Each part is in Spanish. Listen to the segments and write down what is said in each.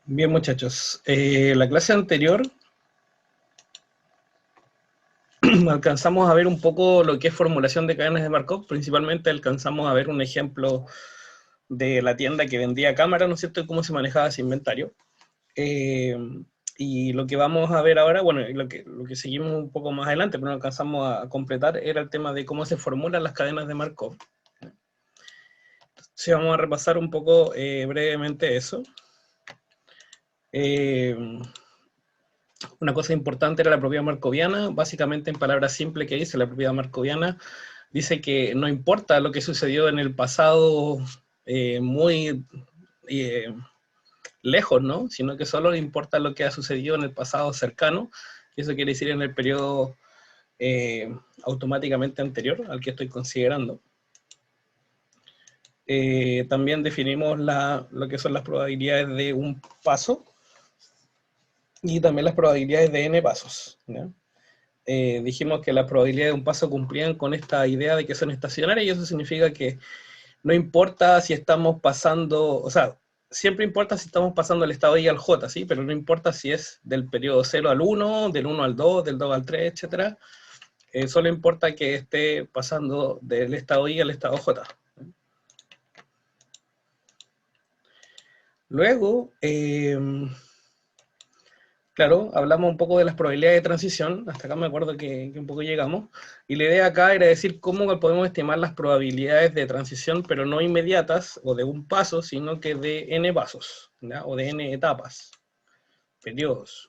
Bien, muchachos. La clase anterior alcanzamos a ver un poco lo que es formulación de cadenas de Markov. Principalmente alcanzamos a ver un ejemplo de la tienda que vendía cámaras, ¿no es cierto?, y cómo se manejaba ese inventario. Eh, y lo que vamos a ver ahora, bueno, lo que seguimos un poco más adelante, pero no alcanzamos a completar, era el tema de cómo se formulan las cadenas de Markov. Entonces vamos a repasar un poco brevemente eso. Una cosa importante era la propiedad marcoviana. Básicamente, en palabras simples, que dice la propiedad marcoviana, dice que no importa lo que sucedió en el pasado muy eh, lejos, ¿no? Sino que solo importa lo que ha sucedido en el pasado cercano. Y eso quiere decir en el periodo automáticamente anterior al que estoy considerando. También definimos lo que son las probabilidades de un paso y también las probabilidades de n pasos, ¿no? Dijimos que las probabilidades de un paso cumplían con esta idea de que son estacionarias, y eso significa que no importa si estamos pasando, o sea, siempre importa si estamos pasando del estado I al J, ¿sí? Pero no importa si es del periodo 0 al 1, del 1 al 2, del 2 al 3, etc. Solo importa que esté pasando del estado I al estado J. Luego, claro, hablamos un poco de las probabilidades de transición, hasta acá me acuerdo que un poco llegamos, y la idea acá era decir cómo podemos estimar las probabilidades de transición, pero no inmediatas, o de un paso, sino que de n pasos, ¿ya? O de n etapas, periodos.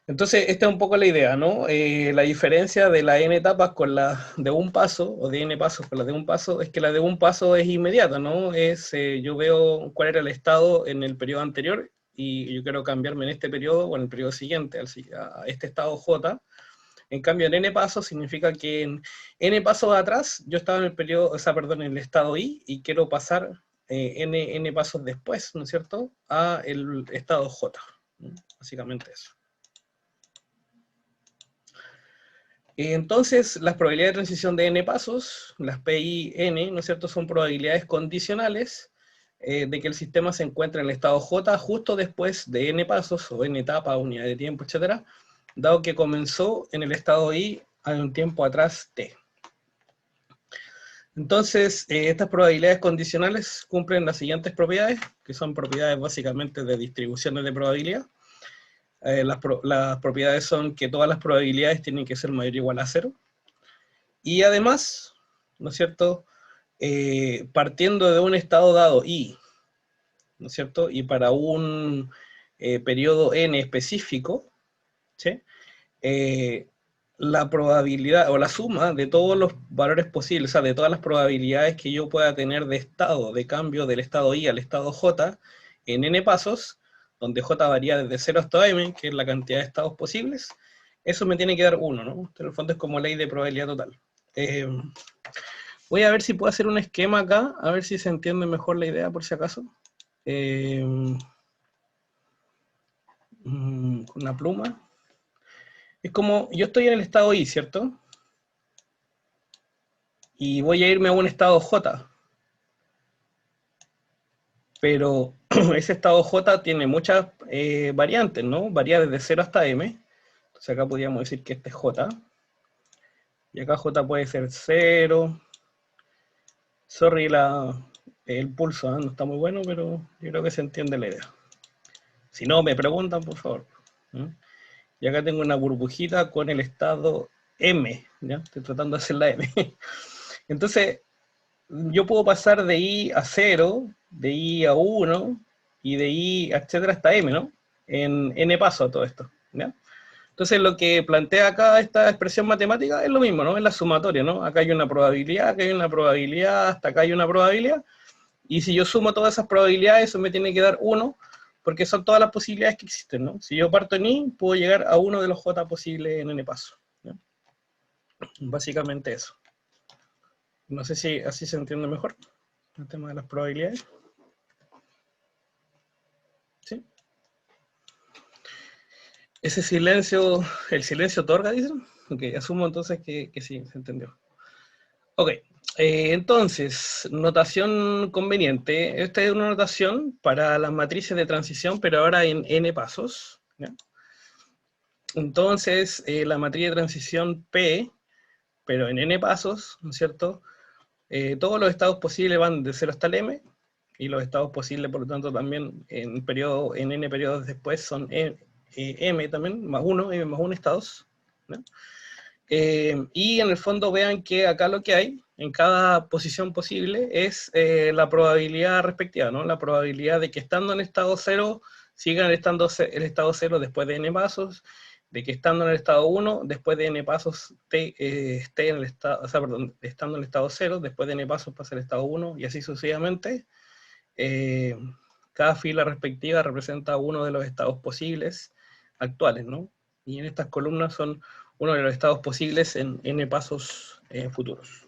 Entonces, esta es un poco la idea, ¿no? La diferencia de la n etapas con la de un paso, o de n pasos con la de un paso, es que la de un paso es inmediata, ¿no? Yo veo cuál era el estado en el periodo anterior, y yo quiero cambiarme en este periodo o en el periodo siguiente a este estado J. En cambio, en n pasos significa que en n pasos atrás yo estaba en el periodo, o sea, perdón, en el estado I, y quiero pasar n pasos después, ¿no es cierto?, a el estado J. Básicamente eso. Entonces, las probabilidades de transición de n pasos, las PIN, ¿no es cierto?, son probabilidades condicionales de que el sistema se encuentre en el estado J justo después de n pasos, o n etapa, unidad de tiempo, etcétera, dado que comenzó en el estado I a un tiempo atrás t. Entonces, estas probabilidades condicionales cumplen las siguientes propiedades, que son propiedades básicamente de distribuciones de probabilidad. Las propiedades son que todas las probabilidades tienen que ser mayor o igual a 0. Y además, ¿no es cierto?, partiendo de un estado dado I, ¿no es cierto?, y para un periodo n específico, ¿sí?, la probabilidad o la suma de todos los valores posibles, o sea, de todas las probabilidades que yo pueda tener de estado, de cambio del estado I al estado J en n pasos, donde J varía desde 0 hasta m, que es la cantidad de estados posibles, eso me tiene que dar 1, ¿no? En el fondo es como ley de probabilidad total. Voy a ver si puedo hacer un esquema acá, a ver si se entiende mejor la idea, por si acaso. Una pluma. Es como, yo estoy en el estado I, ¿cierto? Y voy a irme a un estado J. Pero ese estado J tiene muchas variantes, ¿no? Varía desde 0 hasta M. Entonces acá podríamos decir que este es J. Y acá J puede ser 0. Sorry el pulso, no está muy bueno, pero yo creo que se entiende la idea. Si no, me preguntan, por favor. Y acá tengo una burbujita con el estado M, ¿ya? Estoy tratando de hacer la M. Entonces, yo puedo pasar de I a 0, de I a 1, y de I, etcétera, hasta M, ¿no? En N paso a todo esto, ¿ya? Entonces, lo que plantea acá esta expresión matemática es lo mismo, ¿no? Es la sumatoria, ¿no? Acá hay una probabilidad, acá hay una probabilidad, hasta acá hay una probabilidad, y si yo sumo todas esas probabilidades, eso me tiene que dar 1, porque son todas las posibilidades que existen, ¿no? Si yo parto en I, puedo llegar a uno de los J posibles en N paso, ¿no? Básicamente eso. No sé si así se entiende mejor el tema de las probabilidades. ¿Sí? Ese silencio, el silencio otorga, dicen. Ok, asumo entonces que sí, se entendió. Ok, entonces, notación conveniente. Esta es una notación para las matrices de transición, pero ahora en n pasos, ¿ya? Entonces, la matriz de transición P, pero en n pasos, ¿no es cierto? Todos los estados posibles van de 0 hasta el m, y los estados posibles, por lo tanto, también en n periodos después son m también, más 1, m más 1 estados, ¿no? Y en el fondo vean que acá lo que hay en cada posición posible es la probabilidad respectiva, ¿no? La probabilidad de que estando en estado 0 sigan estando el estado 0 después de n pasos, de que estando en el estado 1 después de n pasos esté en el estado, o sea, perdón, estando en el estado 0 después de n pasos pasa el estado 1 y así sucesivamente. Eh, Cada fila respectiva representa uno de los estados posibles actuales, ¿no? Y en estas columnas son uno de los estados posibles en n pasos futuros.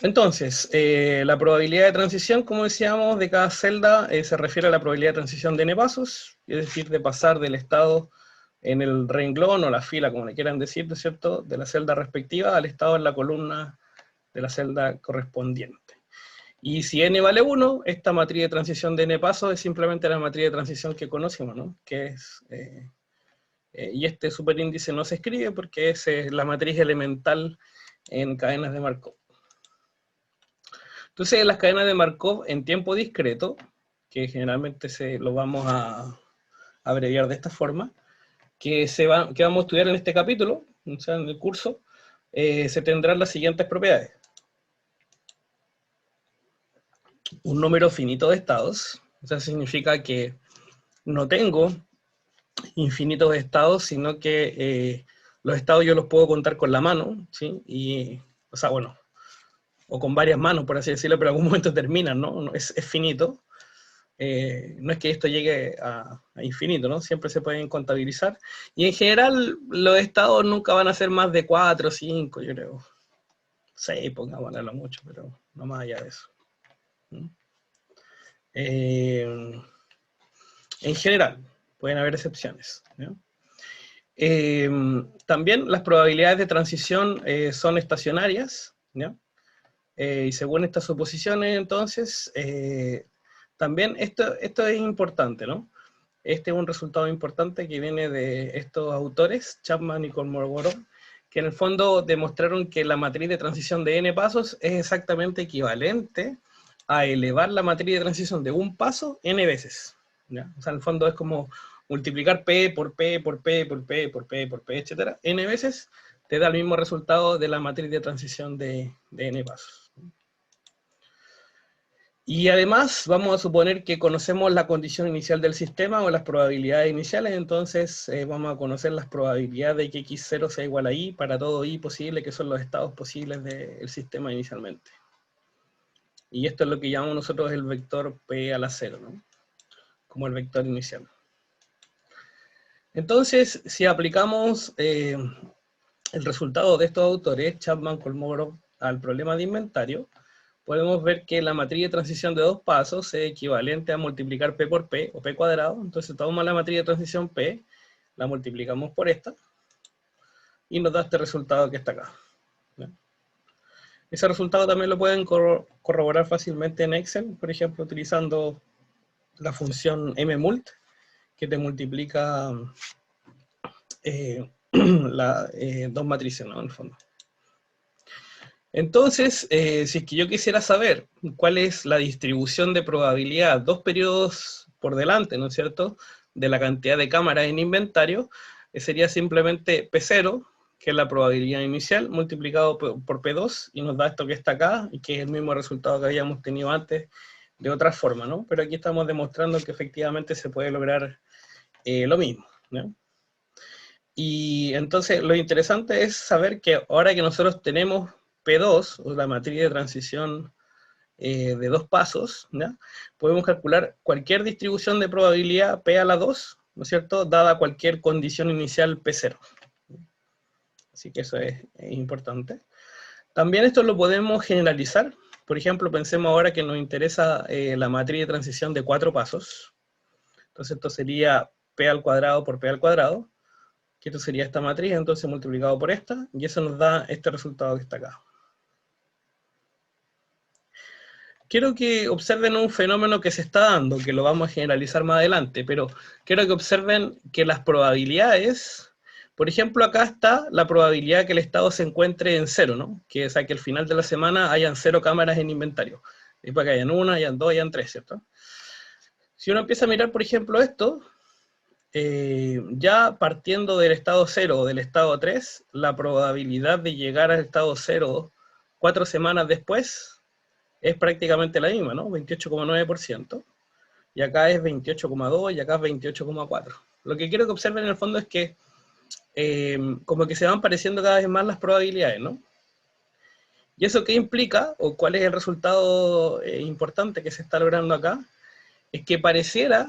Entonces, la probabilidad de transición, como decíamos, de cada celda se refiere a la probabilidad de transición de n pasos, es decir, de pasar del estado en el renglón o la fila, como le quieran decir, ¿no es cierto?, de la celda respectiva al estado en la columna de la celda correspondiente. Y si n vale 1, esta matriz de transición de n pasos es simplemente la matriz de transición que conocemos, ¿no? Que es, y este superíndice no se escribe porque es la matriz elemental en cadenas de Markov. Entonces, las cadenas de Markov en tiempo discreto, que generalmente lo vamos a abreviar de esta forma, que vamos a estudiar en este capítulo, o sea, en el curso, se tendrán las siguientes propiedades. Un número finito de estados, o sea, significa que no tengo infinitos estados, sino que los estados yo los puedo contar con la mano, ¿sí? Y, o sea, bueno, o con varias manos, por así decirlo, pero en algún momento terminan, ¿no? Es finito. No es que esto llegue a infinito, ¿no? Siempre se pueden contabilizar. Y en general, los estados nunca van a ser más de 4 o 5, yo creo. 6, pongamos a mucho, pero no más allá de eso. En general, pueden haber excepciones, ¿no? También las probabilidades de transición son estacionarias, ¿no? Y según estas suposiciones, entonces, también esto es importante, ¿no? Este es un resultado importante que viene de estos autores, Chapman y Kolmogorov, que en el fondo demostraron que la matriz de transición de n pasos es exactamente equivalente a elevar la matriz de transición de un paso n veces, ¿ya? O sea, en el fondo es como multiplicar P por P por P por P por P por P, etcétera, n veces, te da el mismo resultado de la matriz de transición de n pasos. Y además vamos a suponer que conocemos la condición inicial del sistema o las probabilidades iniciales, entonces vamos a conocer las probabilidades de que x0 sea igual a y para todo y posible, que son los estados posibles del sistema inicialmente. Y esto es lo que llamamos nosotros el vector p a la 0, ¿no? Como el vector inicial. Entonces, si aplicamos el resultado de estos autores, Chapman, Kolmogorov, al problema de inventario, podemos ver que la matriz de transición de dos pasos es equivalente a multiplicar P por P, o P cuadrado. Entonces tomamos la matriz de transición P, la multiplicamos por esta, y nos da este resultado que está acá, ¿no? Ese resultado también lo pueden corroborar fácilmente en Excel, por ejemplo, utilizando la función mmult, que te multiplica dos matrices, ¿no? En el fondo. Entonces, si es que yo quisiera saber cuál es la distribución de probabilidad, dos periodos por delante, ¿no es cierto?, de la cantidad de cámaras en inventario, sería simplemente P0, que es la probabilidad inicial, multiplicado por P2, y nos da esto que está acá, y que es el mismo resultado que habíamos tenido antes, de otra forma, ¿no? Pero aquí estamos demostrando que efectivamente se puede lograr lo mismo, ¿no? Y entonces lo interesante es saber que ahora que nosotros tenemos P2, o la matriz de transición de dos pasos, ¿ya?, podemos calcular cualquier distribución de probabilidad P a la 2, ¿no es cierto?, dada cualquier condición inicial P0. Así que eso es importante. También esto lo podemos generalizar. Por ejemplo, pensemos ahora que nos interesa la matriz de transición de 4 pasos. Entonces esto sería P al cuadrado por P al cuadrado, que esto sería esta matriz, entonces multiplicado por esta, y eso nos da este resultado que está acá. Quiero que observen un fenómeno que se está dando, que lo vamos a generalizar más adelante, pero quiero que observen que las probabilidades, por ejemplo, acá está la probabilidad que el estado se encuentre en 0, ¿no? Que, o sea, que al final de la semana hayan 0 cámaras en inventario. Después que hayan 1, hayan 2, hayan 3, ¿cierto? Si uno empieza a mirar, por ejemplo, esto, ya partiendo del estado 0 o del estado 3, la probabilidad de llegar al estado 0 4 semanas después es prácticamente la misma, ¿no? 28,9%. Y acá es 28,2 y acá es 28,4. Lo que quiero que observen en el fondo es que como que se van pareciendo cada vez más las probabilidades, ¿no? ¿Y eso qué implica, o cuál es el resultado importante que se está logrando acá? Es que pareciera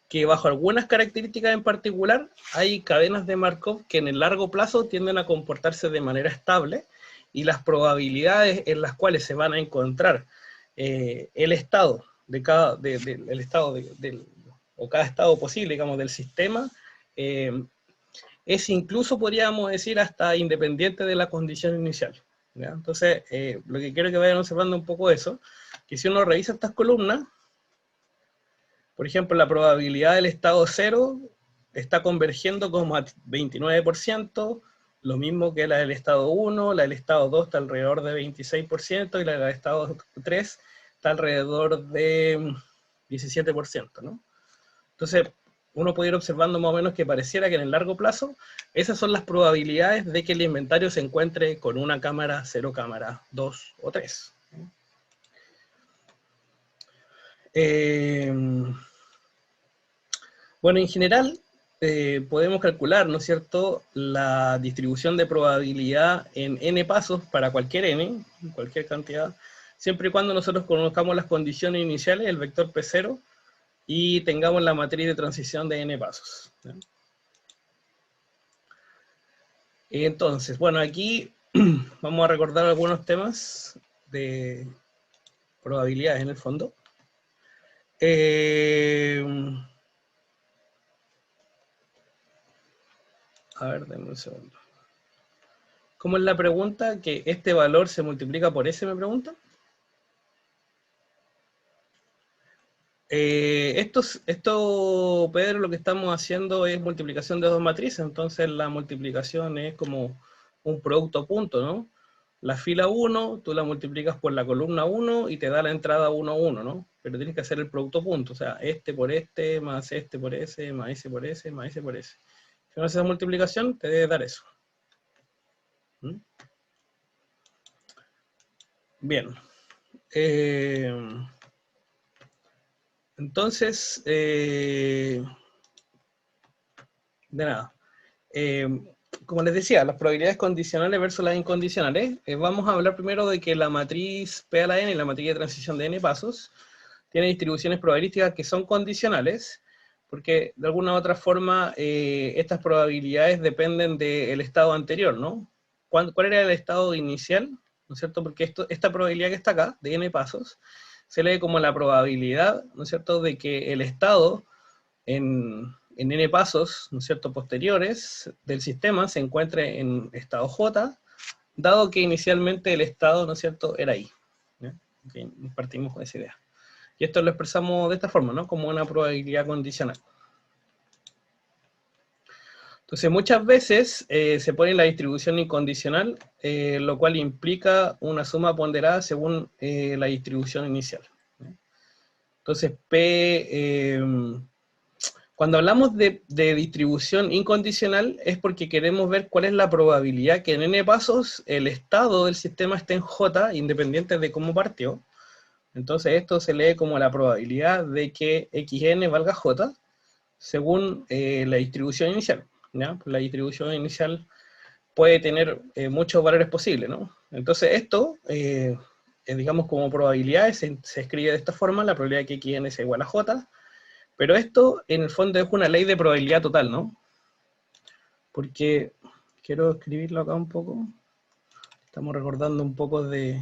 que bajo algunas características en particular hay cadenas de Markov que en el largo plazo tienden a comportarse de manera estable y las probabilidades en las cuales se van a encontrar el estado de cada, el estado o cada estado posible, digamos, del sistema, es incluso, podríamos decir, hasta independiente de la condición inicial, ¿ya? Entonces, lo que quiero que vayan observando un poco eso, que si uno revisa estas columnas, por ejemplo, la probabilidad del estado 0 está convergiendo como a 29%, lo mismo que la del estado 1, la del estado 2 está alrededor de 26%, y la del estado 3 está alrededor de 17%, ¿no? Entonces, uno puede ir observando más o menos que pareciera que en el largo plazo, esas son las probabilidades de que el inventario se encuentre con una cámara, 0 cámara, 2 o 3. Bueno, en general, podemos calcular, ¿no es cierto?, la distribución de probabilidad en n pasos para cualquier n, cualquier cantidad, siempre y cuando nosotros conozcamos las condiciones iniciales, el vector P0, y tengamos la matriz de transición de n pasos, ¿no? Entonces, bueno, aquí vamos a recordar algunos temas de probabilidades en el fondo. A ver, denme un segundo. ¿Cómo es la pregunta? ¿Que este valor se multiplica por S, me pregunta? Esto, Pedro, lo que estamos haciendo es multiplicación de dos matrices, entonces la multiplicación es como un producto punto, ¿no? La fila 1, tú la multiplicas por la columna 1 y te da la entrada 1, 1, ¿no? Pero tienes que hacer el producto punto, o sea, este por este, más este por ese, más ese por ese, más ese por ese. Si no haces esa multiplicación, te debe dar eso. ¿Mm? Bien. Entonces, de nada. Como les decía, las probabilidades condicionales versus las incondicionales. Vamos a hablar primero de que la matriz P a la n y la matriz de transición de n pasos tiene distribuciones probabilísticas que son condicionales, porque de alguna u otra forma estas probabilidades dependen del estado anterior, ¿no? ¿Cuál era el estado inicial? ¿No es cierto? Porque esta probabilidad que está acá, de n pasos, se lee como la probabilidad, ¿no es cierto?, de que el estado en n pasos, ¿no es cierto?, posteriores del sistema se encuentre en estado J, dado que inicialmente el estado, ¿no es cierto?, era I. Okay, partimos con esa idea. Y esto lo expresamos de esta forma, ¿no?, como una probabilidad condicional. Entonces, muchas veces se pone la distribución incondicional, lo cual implica una suma ponderada según la distribución inicial. Entonces, cuando hablamos de distribución incondicional es porque queremos ver cuál es la probabilidad que en n pasos el estado del sistema esté en J, independiente de cómo partió. Entonces esto se lee como la probabilidad de que xn valga j según la distribución inicial, ¿ya? La distribución inicial puede tener muchos valores posibles, ¿no? Entonces esto, digamos como probabilidades, se escribe de esta forma: la probabilidad de que xn sea igual a j. Pero esto, en el fondo, es una ley de probabilidad total, ¿no? Porque, quiero escribirlo acá un poco, estamos recordando un poco de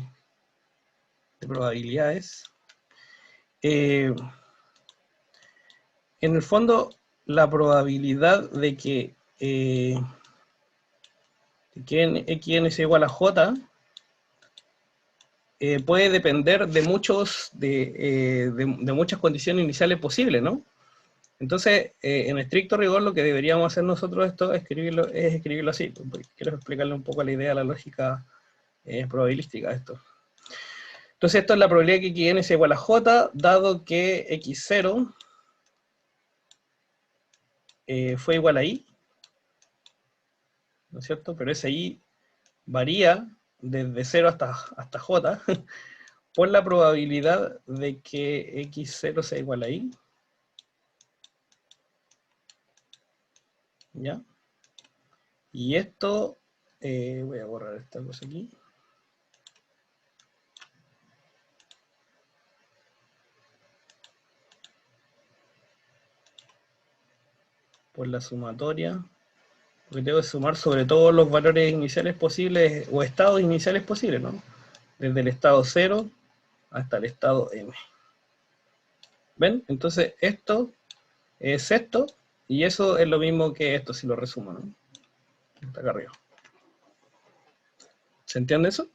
probabilidades. En el fondo, la probabilidad de que Si quieren xn es igual a j, puede depender de muchas condiciones iniciales posibles, ¿no? Entonces, en estricto rigor, lo que deberíamos hacer nosotros esto es escribirlo así. Quiero explicarle un poco la idea, la lógica probabilística de esto. Entonces, esto es la probabilidad que xn es igual a j, dado que x0 fue igual a i, ¿no es cierto? Pero ese i varía desde 0 hasta j por la probabilidad de que x0 sea igual a i. ¿Ya? Y esto, voy a borrar esta cosa aquí. Por la sumatoria. Porque tengo que sumar sobre todo los valores iniciales posibles, o estados iniciales posibles, ¿no? Desde el estado 0 hasta el estado m. ¿Ven? Entonces esto es esto, y eso es lo mismo que esto, si lo resumo, ¿no? Está acá arriba. ¿Se entiende eso?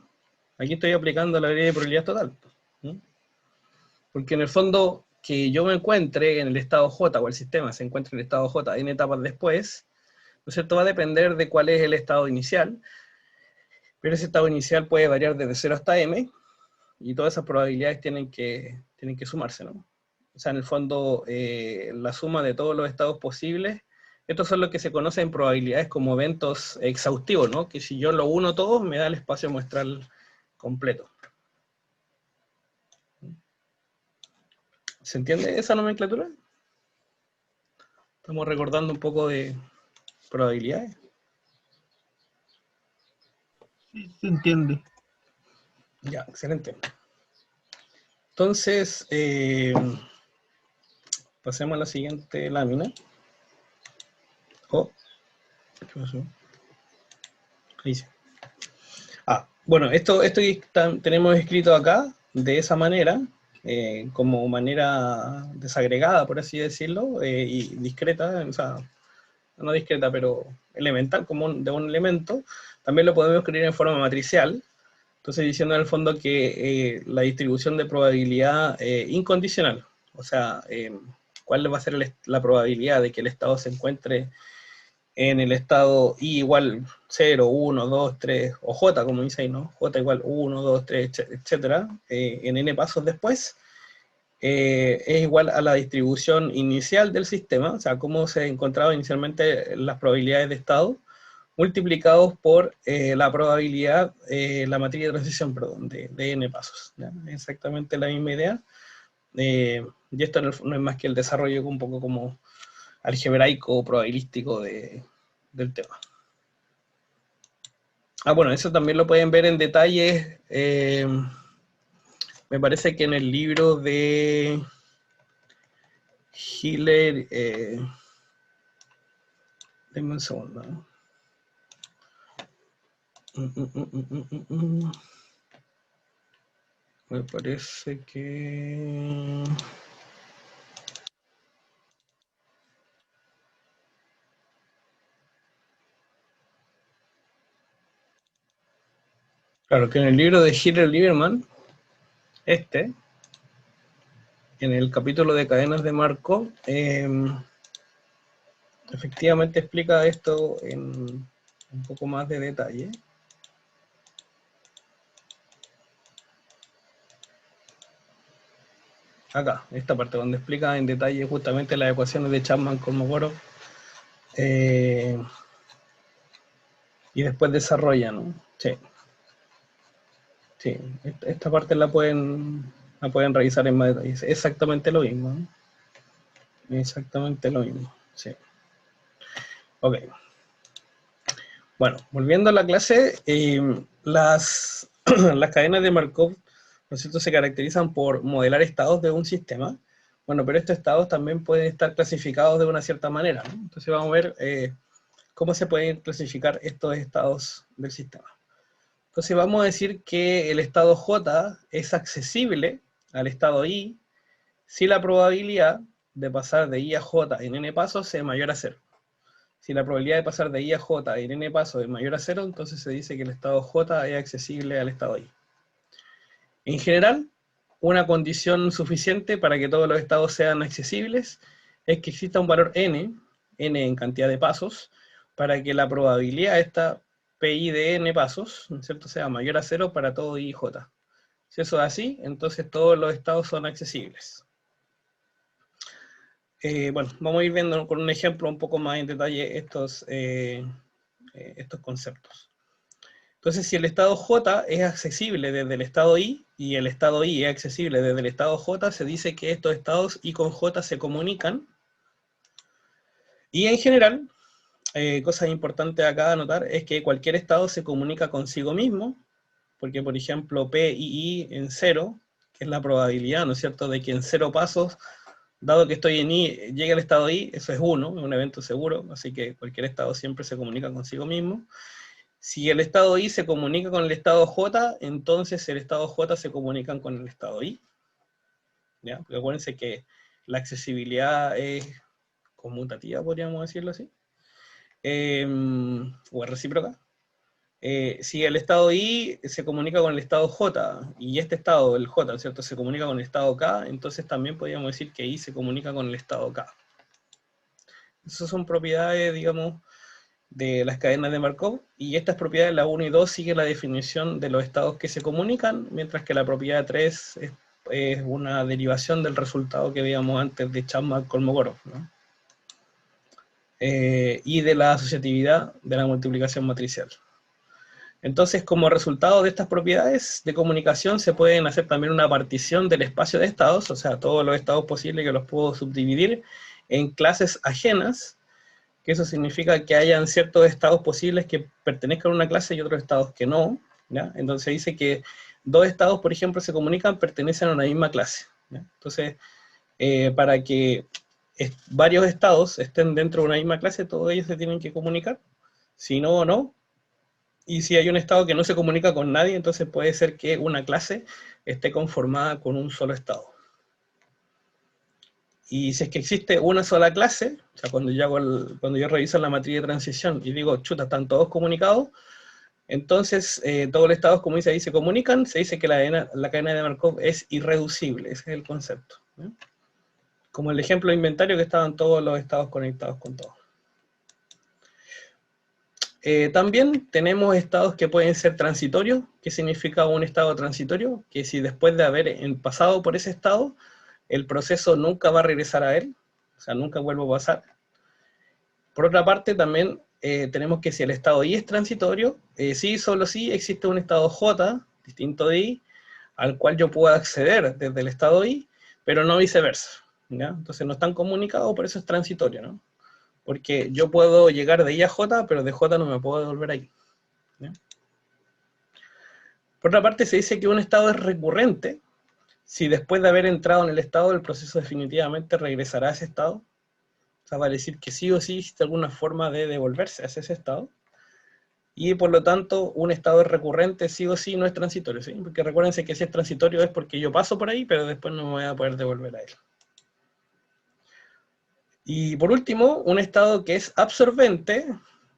Aquí estoy aplicando la ley de probabilidad total. ¿Mm? Porque en el fondo, que yo me encuentre en el estado J, o el sistema se encuentre en el estado J en etapas después, ¿no es cierto? Va a depender de cuál es el estado inicial, pero ese estado inicial puede variar desde 0 hasta m, y todas esas probabilidades tienen que sumarse, ¿no? O sea, en el fondo, la suma de todos los estados posibles, estos son los que se conocen en probabilidades como eventos exhaustivos, ¿no? Que si yo lo uno todo, me da el espacio muestral completo. ¿Se entiende esa nomenclatura? Estamos recordando un poco de probabilidades. Sí, se entiende. Ya, excelente. Entonces, pasemos a la siguiente lámina. Oh, ¿qué pasó? Ahí sí. Bueno, esto tenemos escrito acá de esa manera, como manera desagregada, por así decirlo, y discreta, o sea, no discreta, pero elemental, como de un elemento. También lo podemos escribir en forma matricial. Entonces, diciendo en el fondo que la distribución de probabilidad incondicional, o sea, cuál va a ser la probabilidad de que el estado se encuentre en el estado i igual 0, 1, 2, 3, o j, como dice ahí, ¿no? J igual 1, 2, 3, etcétera, en n pasos después, es igual a la distribución inicial del sistema, o sea, cómo se encontraban inicialmente las probabilidades de estado, multiplicados por la probabilidad, la matriz de transición, perdón, de n pasos. ¿Ya? Exactamente la misma idea. Y esto no es más que el desarrollo un poco como algebraico, probabilístico del tema. Bueno, eso también lo pueden ver en detalles. Me parece que en el libro de Hiller, denme un segundo. Me parece que... Claro, que en el libro de Hiller-Lieberman, en el capítulo de cadenas de Markov, efectivamente explica esto en un poco más de detalle. Acá, esta parte donde explica en detalle justamente las ecuaciones de Chapman-Kolmogorov, y después desarrolla, ¿no? Sí. Sí, esta parte la pueden revisar en más detalle. Es exactamente lo mismo, ¿no? Exactamente lo mismo, sí. Ok. Bueno, volviendo a la clase, las cadenas de Markov, ¿no es cierto?, se caracterizan por modelar estados de un sistema. Bueno, pero estos estados también pueden estar clasificados de una cierta manera, ¿no? Entonces vamos a ver cómo se pueden clasificar estos estados del sistema. Entonces vamos a decir que el estado J es accesible al estado I si la probabilidad de pasar de I a J en n pasos es mayor a 0. Si la probabilidad de pasar de I a J en n pasos es mayor a 0, entonces se dice que el estado J es accesible al estado I. En general, una condición suficiente para que todos los estados sean accesibles es que exista un valor n en cantidad de pasos, para que la probabilidad de esta PI de n pasos, ¿no es cierto?, sea mayor a 0 para todo I y J. Si eso es así, entonces todos los estados son accesibles. Bueno, vamos a ir viendo con un ejemplo un poco más en detalle estos conceptos. Entonces, si el estado J es accesible desde el estado I, y el estado I es accesible desde el estado J, se dice que estos estados I con J se comunican. Y en general, cosa importante acá a notar, es que cualquier estado se comunica consigo mismo, porque por ejemplo P y I en 0, que es la probabilidad, ¿no es cierto?, de que en 0 pasos, dado que estoy en I, llegue al estado I, eso es 1, es un evento seguro, así que cualquier estado siempre se comunica consigo mismo. Si el estado I se comunica con el estado J, entonces el estado J se comunican con el estado I. ¿Ya? Porque acuérdense que la accesibilidad es conmutativa, podríamos decirlo así, o es recíproca. Si el estado I se comunica con el estado J, y este estado, el J, ¿cierto?, se comunica con el estado K, entonces también podríamos decir que I se comunica con el estado K. Esas son propiedades, digamos, de las cadenas de Markov, y estas propiedades, la 1 y 2, siguen la definición de los estados que se comunican, mientras que la propiedad 3 es una derivación del resultado que veíamos antes de Chapman-Kolmogorov, ¿no? Y de la asociatividad de la multiplicación matricial. Entonces, como resultado de estas propiedades de comunicación, se pueden hacer también una partición del espacio de estados, o sea, todos los estados posibles que los puedo subdividir en clases ajenas, que eso significa que hayan ciertos estados posibles que pertenezcan a una clase y otros estados que no, ¿ya? Entonces dice que dos estados, por ejemplo, se comunican, pertenecen a una misma clase, ¿ya? Entonces, para que varios estados estén dentro de una misma clase, todos ellos se tienen que comunicar, si no, no. Y si hay un estado que no se comunica con nadie, entonces puede ser que una clase esté conformada con un solo estado. Y si es que existe una sola clase, o sea, cuando yo reviso la matriz de transición y digo, chuta, están todos comunicados, entonces todos los estados, como dice ahí, se comunican, se dice que la cadena de Markov es irreducible, ese es el concepto, ¿no? Como el ejemplo de inventario, que estaban todos los estados conectados con todos. También tenemos estados que pueden ser transitorios. ¿Qué significa un estado transitorio? Que si después de haber pasado por ese estado, el proceso nunca va a regresar a él, o sea, nunca vuelve a pasar. Por otra parte, también tenemos que si el estado I es transitorio, sí, solo sí existe un estado J, distinto de I, al cual yo puedo acceder desde el estado I, pero no viceversa, ¿ya? Entonces no están comunicados, por eso es transitorio, ¿no? Porque yo puedo llegar de I a J, pero de J no me puedo devolver ahí, ¿ya? Por otra parte, se dice que un estado es recurrente si después de haber entrado en el estado, el proceso definitivamente regresará a ese estado. O sea, va a decir que sí o sí existe alguna forma de devolverse hacia ese estado. Y por lo tanto, un estado es recurrente sí o sí, no es transitorio, ¿sí? Porque recuérdense que si es transitorio es porque yo paso por ahí, pero después no me voy a poder devolver a él. Y por último, un estado que es absorbente,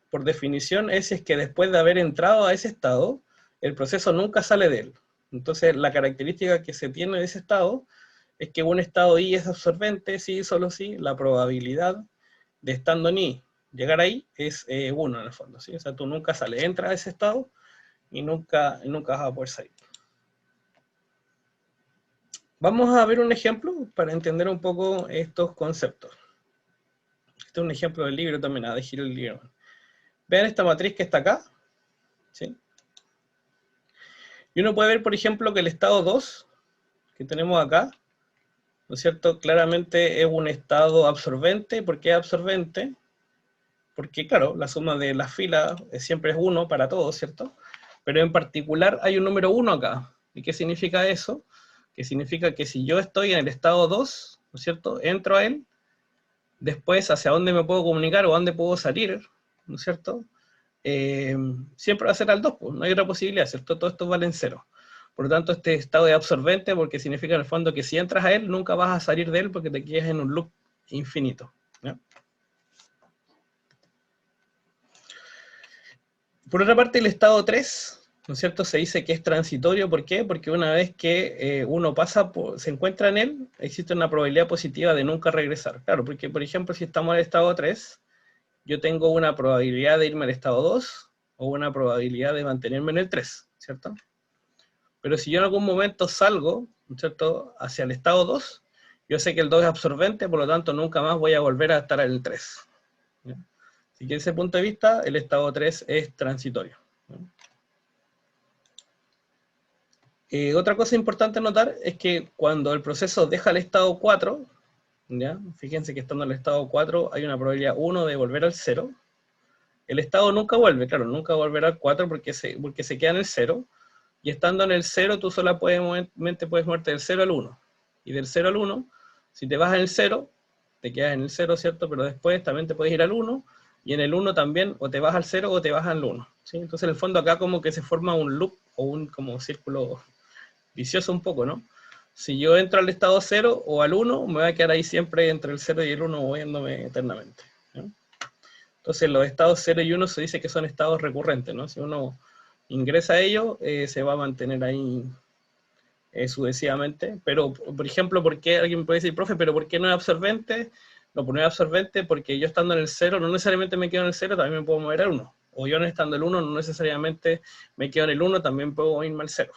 por definición, es que después de haber entrado a ese estado, el proceso nunca sale de él. Entonces, la característica que se tiene de ese estado es que un estado I es absorbente, sí, solo sí, la probabilidad de estando en I llegar ahí es 1 en el fondo, ¿sí? O sea, tú nunca sales, entras a ese estado y nunca vas a poder salir. Vamos a ver un ejemplo para entender un poco estos conceptos. Este es un ejemplo del libro también, de Gilles Lieberman. Vean esta matriz que está acá, ¿sí? Y uno puede ver, por ejemplo, que el estado 2, que tenemos acá, ¿no es cierto?, claramente es un estado absorbente. ¿Por qué absorbente? Porque, claro, la suma de las filas siempre es 1 para todos, ¿cierto? Pero en particular hay un número 1 acá. ¿Y qué significa eso? Que significa que si yo estoy en el estado 2, ¿no es cierto?, entro a él, después hacia dónde me puedo comunicar o dónde puedo salir, ¿no es cierto?, siempre va a ser al 2, pues, no hay otra posibilidad, ¿cierto? Todo esto vale en 0. Por lo tanto, este estado es absorbente porque significa en el fondo que si entras a él, nunca vas a salir de él porque te quedas en un loop infinito, ¿no? Por otra parte, el estado 3, ¿no es cierto?, se dice que es transitorio. ¿Por qué? Porque una vez que uno pasa, se encuentra en él, existe una probabilidad positiva de nunca regresar. Claro, porque, por ejemplo, si estamos en el estado 3, yo tengo una probabilidad de irme al estado 2 o una probabilidad de mantenerme en el 3, ¿cierto? Pero si yo en algún momento salgo, ¿no es cierto?, hacia el estado 2, yo sé que el 2 es absorbente, por lo tanto nunca más voy a volver a estar en el 3. ¿Ya? Así que desde ese punto de vista, el estado 3 es transitorio. Otra cosa importante notar es que cuando el proceso deja el estado 4, ¿ya? Fíjense que estando en el estado 4 hay una probabilidad 1 de volver al 0. El estado nunca vuelve, claro, nunca volverá al 4 porque se queda en el 0. Y estando en el 0, tú solamente puedes moverte del 0 al 1. Y del 0 al 1, si te vas en el 0, te quedas en el 0, ¿cierto? Pero después también te puedes ir al 1, y en el 1 también o te vas al 0 o te vas al 1. ¿Sí? Entonces en el fondo acá como que se forma un loop o un como círculo vicioso un poco, ¿no? Si yo entro al estado 0 o al 1, me voy a quedar ahí siempre entre el 0 y el 1 moviéndome eternamente, ¿no? Entonces los estados 0 y 1 se dice que son estados recurrentes, ¿no? Si uno ingresa a ellos, se va a mantener ahí sucesivamente. Pero, por ejemplo, ¿por qué alguien puede decir, profe, pero por qué no es absorbente? No, pues no es absorbente porque yo estando en el 0 no necesariamente me quedo en el 0, también me puedo mover al 1. O yo estando en el 1 no necesariamente me quedo en el 1, también puedo irme al 0.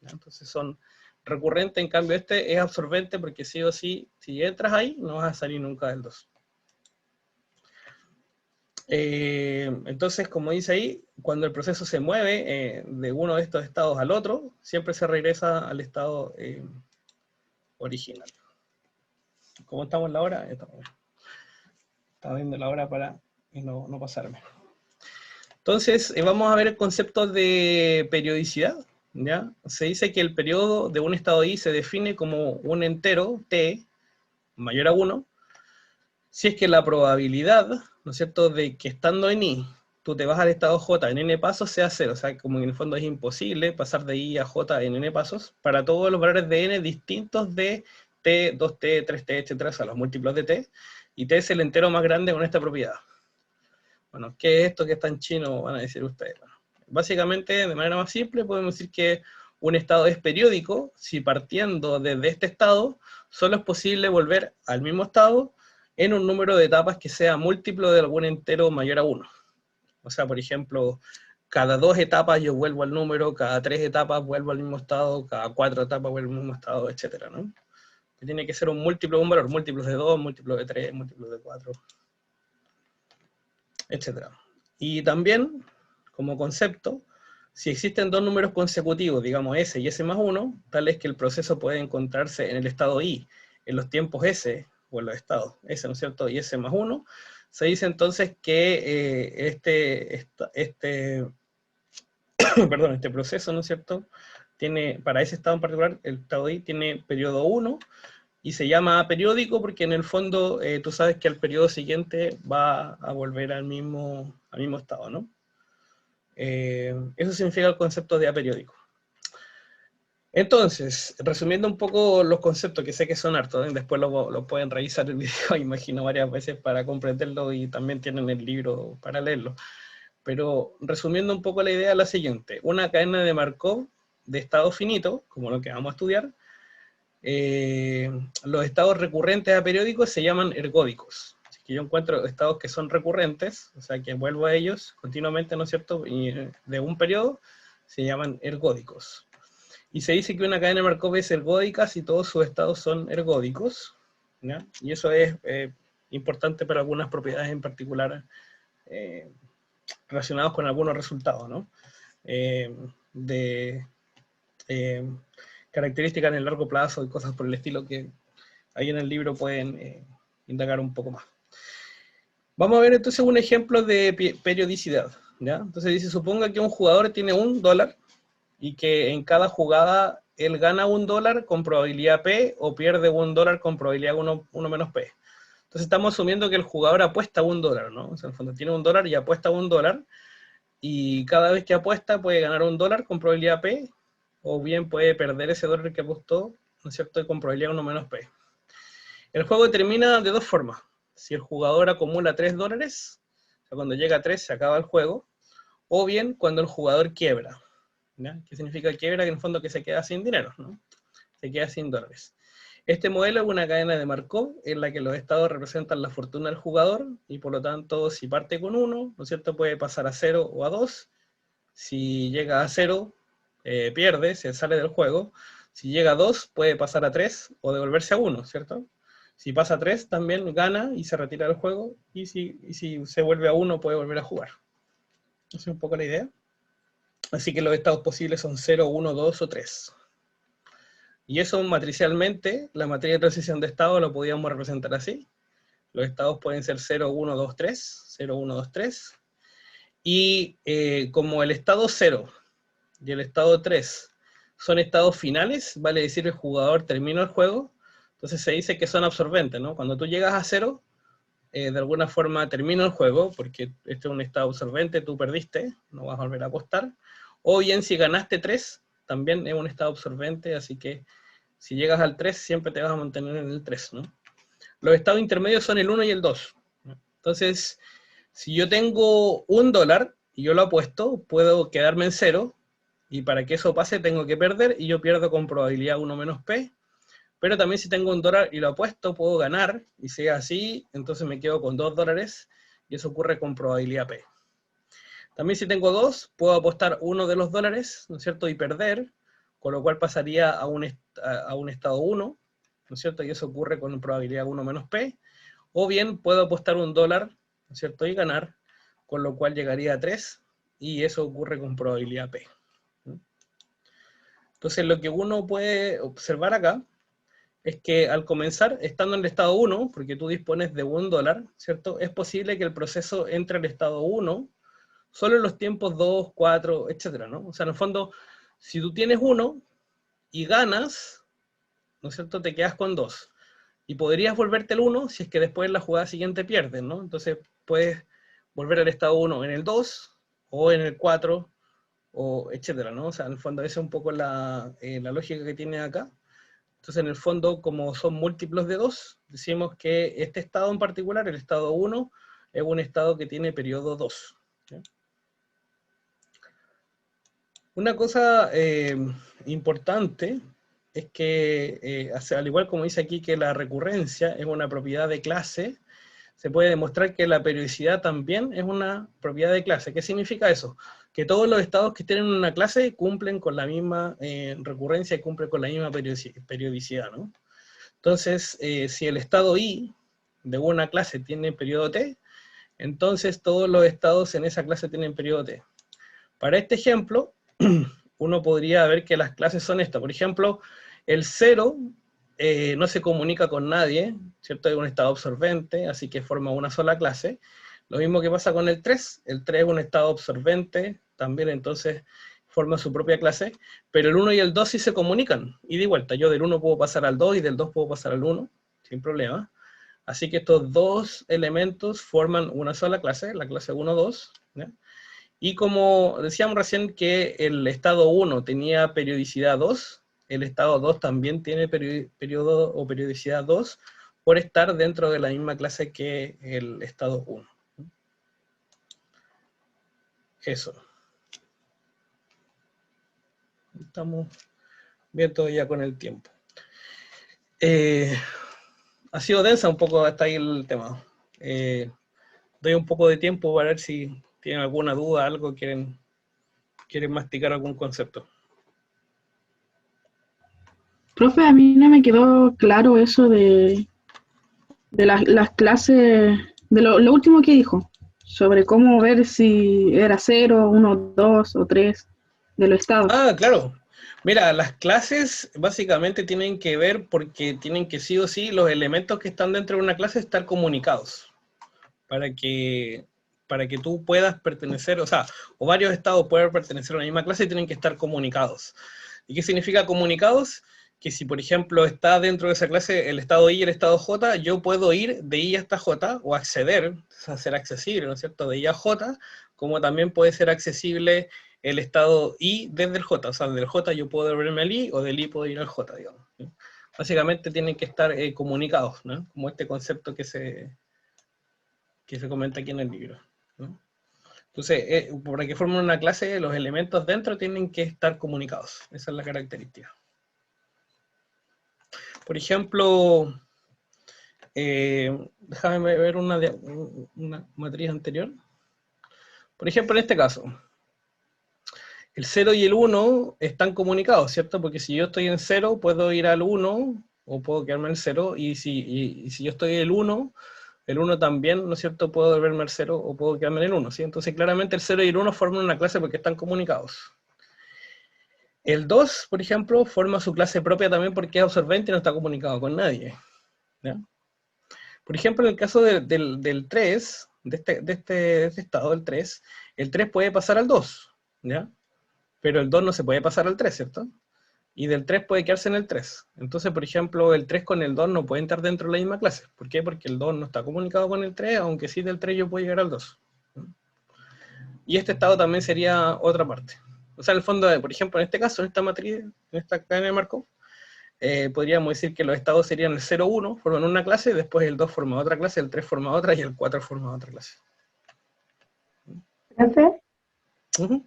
Entonces son recurrentes, en cambio este es absorbente porque sí o sí, si entras ahí, no vas a salir nunca del 2. Entonces, como dice ahí, cuando el proceso se mueve de uno de estos estados al otro, siempre se regresa al estado original. ¿Cómo estamos en la hora? Estaba viendo la hora para no pasarme. Entonces, vamos a ver el concepto de periodicidad, ¿ya? Se dice que el periodo de un estado I se define como un entero, t, mayor a 1, si es que la probabilidad, ¿no es cierto?, de que estando en I, tú te vas al estado J en n pasos sea 0, o sea, como en el fondo es imposible pasar de I a J en n pasos, para todos los valores de n distintos de t, 2t, 3t, etcétera, o sea, los múltiplos de t, y t es el entero más grande con esta propiedad. Bueno, ¿qué es esto que está en chino? Van a decir ustedes. Bueno, básicamente, de manera más simple, podemos decir que un estado es periódico si partiendo desde este estado, solo es posible volver al mismo estado en un número de etapas que sea múltiplo de algún entero mayor a 1. O sea, por ejemplo, cada 2 etapas yo vuelvo al número, cada 3 etapas vuelvo al mismo estado, cada 4 etapas vuelvo al mismo estado, etcétera, ¿no? Que tiene que ser un múltiplo de un valor, múltiplos de 2, múltiplos de 3, múltiplos de 4, etcétera. Y también, como concepto, si existen dos números consecutivos, digamos S y S más 1, tal es que el proceso puede encontrarse en el estado I, en los tiempos S, o en los estados S, ¿no es cierto?, y S más 1, se dice entonces que perdón, este proceso, ¿no es cierto?, tiene, para ese estado en particular, el estado I tiene periodo 1, y se llama periódico porque en el fondo tú sabes que al periodo siguiente va a volver al mismo estado, ¿no? Eso significa el concepto de aperiódico. Entonces, resumiendo un poco los conceptos, que sé que son hartos, ¿eh? Después lo pueden revisar el video, imagino, varias veces para comprenderlo, y también tienen el libro para leerlo. Pero resumiendo un poco la idea, la siguiente: una cadena de Markov de estado finito, como lo que vamos a estudiar, los estados recurrentes aperiódicos se llaman ergódicos. Así que yo encuentro estados que son recurrentes, o sea que vuelvo a ellos continuamente, ¿no es cierto?, y de un periodo, se llaman ergódicos. Y se dice que una cadena de Markov es ergódica si todos sus estados son ergódicos, ¿ya? Y eso es importante para algunas propiedades en particular relacionadas con algunos resultados, ¿no? De características en el largo plazo y cosas por el estilo que ahí en el libro pueden indagar un poco más. Vamos a ver entonces un ejemplo de periodicidad, ¿ya? Entonces dice, suponga que un jugador tiene $1 y que en cada jugada él gana $1 con probabilidad P o pierde $1 con probabilidad 1 menos P. Entonces estamos asumiendo que el jugador apuesta $1, ¿no? O sea, en el fondo tiene $1 y apuesta $1, y cada vez que apuesta puede ganar $1 con probabilidad P, o bien puede perder ese dólar que apostó, ¿no es cierto?, con probabilidad 1 menos P. El juego termina de dos formas. Si el jugador acumula $3, o sea, cuando llega a 3 se acaba el juego, o bien cuando el jugador quiebra. ¿Ya? ¿Qué significa quiebra? Que en el fondo que se queda sin dinero, ¿no? Se queda sin dólares. Este modelo es una cadena de Markov en la que los estados representan la fortuna del jugador y por lo tanto si parte con 1, ¿no es cierto?, puede pasar a 0 o a 2. Si llega a 0, pierde, se sale del juego. Si llega a 2, puede pasar a 3 o devolverse a 1, ¿cierto? Si pasa a 3, también gana y se retira del juego. Y si se vuelve a 1, puede volver a jugar. Esa es un poco la idea. Así que los estados posibles son 0, 1, 2 o 3. Y eso matricialmente, la matriz de transición de estado lo podíamos representar así. Los estados pueden ser 0, 1, 2, 3, 0, 1, 2, 3. Y como el estado 0 y el estado 3 son estados finales, vale decir el jugador termina el juego, entonces se dice que son absorbentes, ¿no? Cuando tú llegas a 0, de alguna forma termina el juego, porque este es un estado absorbente, tú perdiste, no vas a volver a apostar. O bien si ganaste 3, también es un estado absorbente, así que si llegas al 3, siempre te vas a mantener en el 3, ¿no? Los estados intermedios son el 1 y el 2. Entonces, si yo tengo $1 y yo lo apuesto, puedo quedarme en 0, y para que eso pase tengo que perder, y yo pierdo con probabilidad 1 menos P. Pero también si tengo $1 y lo apuesto, puedo ganar, y si es así, entonces me quedo con $2, y eso ocurre con probabilidad P. También si tengo 2, puedo apostar uno de los dólares, ¿no es cierto?, y perder, con lo cual pasaría a un estado 1, ¿no es cierto?, y eso ocurre con probabilidad 1 menos P. O bien puedo apostar $1, ¿no es cierto?, y ganar, con lo cual llegaría a 3, y eso ocurre con probabilidad P. Entonces lo que uno puede observar acá es que al comenzar, estando en el estado 1, porque tú dispones de $1, ¿cierto?, es posible que el proceso entre al estado 1 solo en los tiempos 2, 4, etcétera, ¿no? O sea, en el fondo, si tú tienes 1 y ganas, ¿no es cierto?, te quedas con 2. Y podrías volverte el 1 si es que después en la jugada siguiente pierdes, ¿no? Entonces puedes volver al estado 1 en el 2 o en el 4, o etcétera, ¿no? O sea, en el fondo esa es un poco la lógica que tiene acá. Entonces, en el fondo, como son múltiplos de 2, decimos que este estado en particular, el estado 1, es un estado que tiene periodo 2. ¿Sí? Una cosa importante es que, al igual como dice aquí que la recurrencia es una propiedad de clase, se puede demostrar que la periodicidad también es una propiedad de clase. ¿Qué significa eso? Que todos los estados que tienen una clase cumplen con la misma recurrencia y cumplen con la misma periodicidad, ¿no? Entonces, si el estado I de una clase tiene periodo T, entonces todos los estados en esa clase tienen periodo T. Para este ejemplo, uno podría ver que las clases son estas. Por ejemplo, el 0 no se comunica con nadie, ¿cierto? Es un estado absorbente, así que forma una sola clase. Lo mismo que pasa con el 3. El 3 es un estado absorbente, también entonces forma su propia clase, pero el 1 y el 2 sí se comunican, y de vuelta. Yo del 1 puedo pasar al 2 y del 2 puedo pasar al 1, sin problema. Así que estos dos elementos forman una sola clase, la clase 1, 2, ¿ya? Y como decíamos recién que el estado 1 tenía periodicidad 2, el estado 2 también tiene periodo o periodicidad 2 por estar dentro de la misma clase que el estado 1. Eso. Estamos bien todavía con el tiempo. Ha sido densa un poco hasta ahí el tema. Doy un poco de tiempo para ver si tienen alguna duda, algo, quieren masticar algún concepto. Profe, a mí no me quedó claro eso de las clases, de lo último que dijo, sobre cómo ver si era 0, 1, 2 o 3 de los estados. Ah, claro. Mira, las clases básicamente tienen que ver porque tienen que sí o sí los elementos que están dentro de una clase estar comunicados para que, tú puedas pertenecer, o sea, o varios estados puedan pertenecer a la misma clase y tienen que estar comunicados. ¿Y qué significa comunicados? Que si, por ejemplo, está dentro de esa clase el estado I y el estado J, yo puedo ir de I hasta J o acceder, o sea, ser accesible, ¿no es cierto?, de I a J, como también puede ser accesible el estado I desde el J, o sea, del J yo puedo volverme al I o del I puedo ir al J, digamos. ¿Sí? Básicamente tienen que estar comunicados, ¿no? Como este concepto que se comenta aquí en el libro, ¿no? Entonces, para que formen una clase, los elementos dentro tienen que estar comunicados. Esa es la característica. Por ejemplo, déjame ver una matriz anterior. Por ejemplo, en este caso, el 0 y el 1 están comunicados, ¿cierto? Porque si yo estoy en 0, puedo ir al 1, o puedo quedarme en 0, y si yo estoy en el 1 también, ¿no es cierto? Puedo volverme al 0 o puedo quedarme en el 1, ¿sí? Entonces, claramente el 0 y el 1 forman una clase porque están comunicados. El 2, por ejemplo, forma su clase propia también porque es absorbente y no está comunicado con nadie, ¿ya? Por ejemplo, en el caso del 3, de este estado, el 3 puede pasar al 2, ¿ya? Pero el 2 no se puede pasar al 3, ¿cierto? Y del 3 puede quedarse en el 3. Entonces, por ejemplo, el 3 con el 2 no pueden estar dentro de la misma clase. ¿Por qué? Porque el 2 no está comunicado con el 3, aunque sí del 3 yo puedo llegar al 2. Y este estado también sería otra parte. O sea, en el fondo, por ejemplo, en este caso, en esta matriz, en esta cadena de Markov, podríamos decir que los estados serían el 0, 1, forman una clase, después el 2 forma otra clase, el 3 forma otra y el 4 forma otra clase. Profe,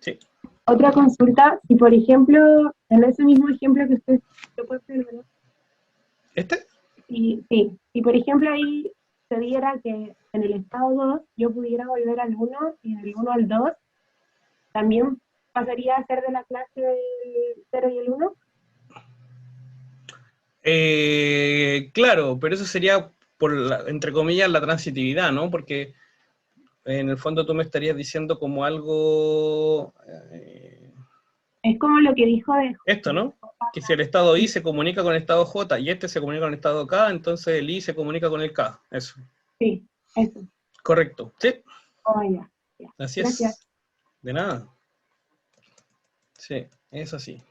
Sí. otra consulta, si por ejemplo, en ese mismo ejemplo que usted propuso, ¿verdad? ¿Este? Si por ejemplo ahí se diera que en el estado 2 yo pudiera volver al 1 y del 1 al 2, ¿también pasaría a ser de la clase del 0 y el 1? Claro, pero eso sería por, entre comillas, la transitividad, ¿no? Porque en el fondo tú me estarías diciendo como algo... Es como lo que dijo de... esto, ¿no? Que si el estado I se comunica con el estado J y este se comunica con el estado K, entonces el I se comunica con el K. Eso. Sí, eso. Correcto. Sí. Oh, ya. Así Gracias. es. De nada. Sí, es así.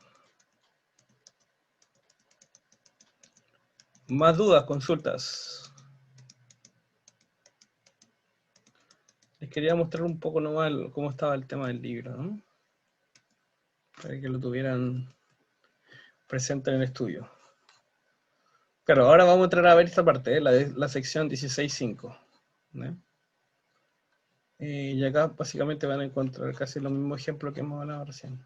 Más dudas, consultas. Les quería mostrar un poco nomás cómo estaba el tema del libro, ¿no? Para que lo tuvieran presente en el estudio. Claro, ahora vamos a entrar a ver esta parte, la sección 16.5. ¿no? Y acá básicamente van a encontrar casi los mismos ejemplos que hemos hablado recién.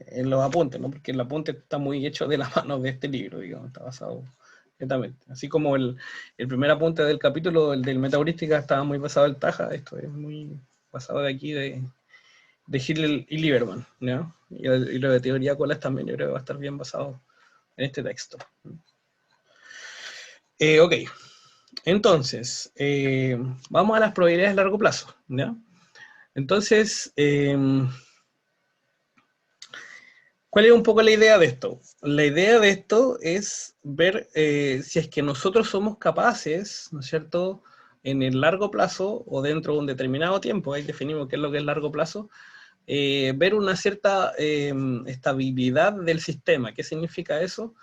En los apuntes, ¿no? Porque el apunte está muy hecho de la mano de este libro, digamos, está basado netamente. Así como el primer apunte del capítulo, el del Metaheurística, estaba muy basado en Taja, esto es muy basado de aquí, de Hill y Lieberman, ¿no? Y lo de teoría Colas también, yo creo que va a estar bien basado en este texto. Ok, entonces, vamos a las probabilidades a largo plazo, ¿ya? Entonces, ¿cuál es un poco la idea de esto? La idea de esto es ver si es que nosotros somos capaces, ¿no es cierto?, en el largo plazo o dentro de un determinado tiempo, ahí definimos qué es lo que es largo plazo, ver una cierta estabilidad del sistema. ¿Qué significa eso?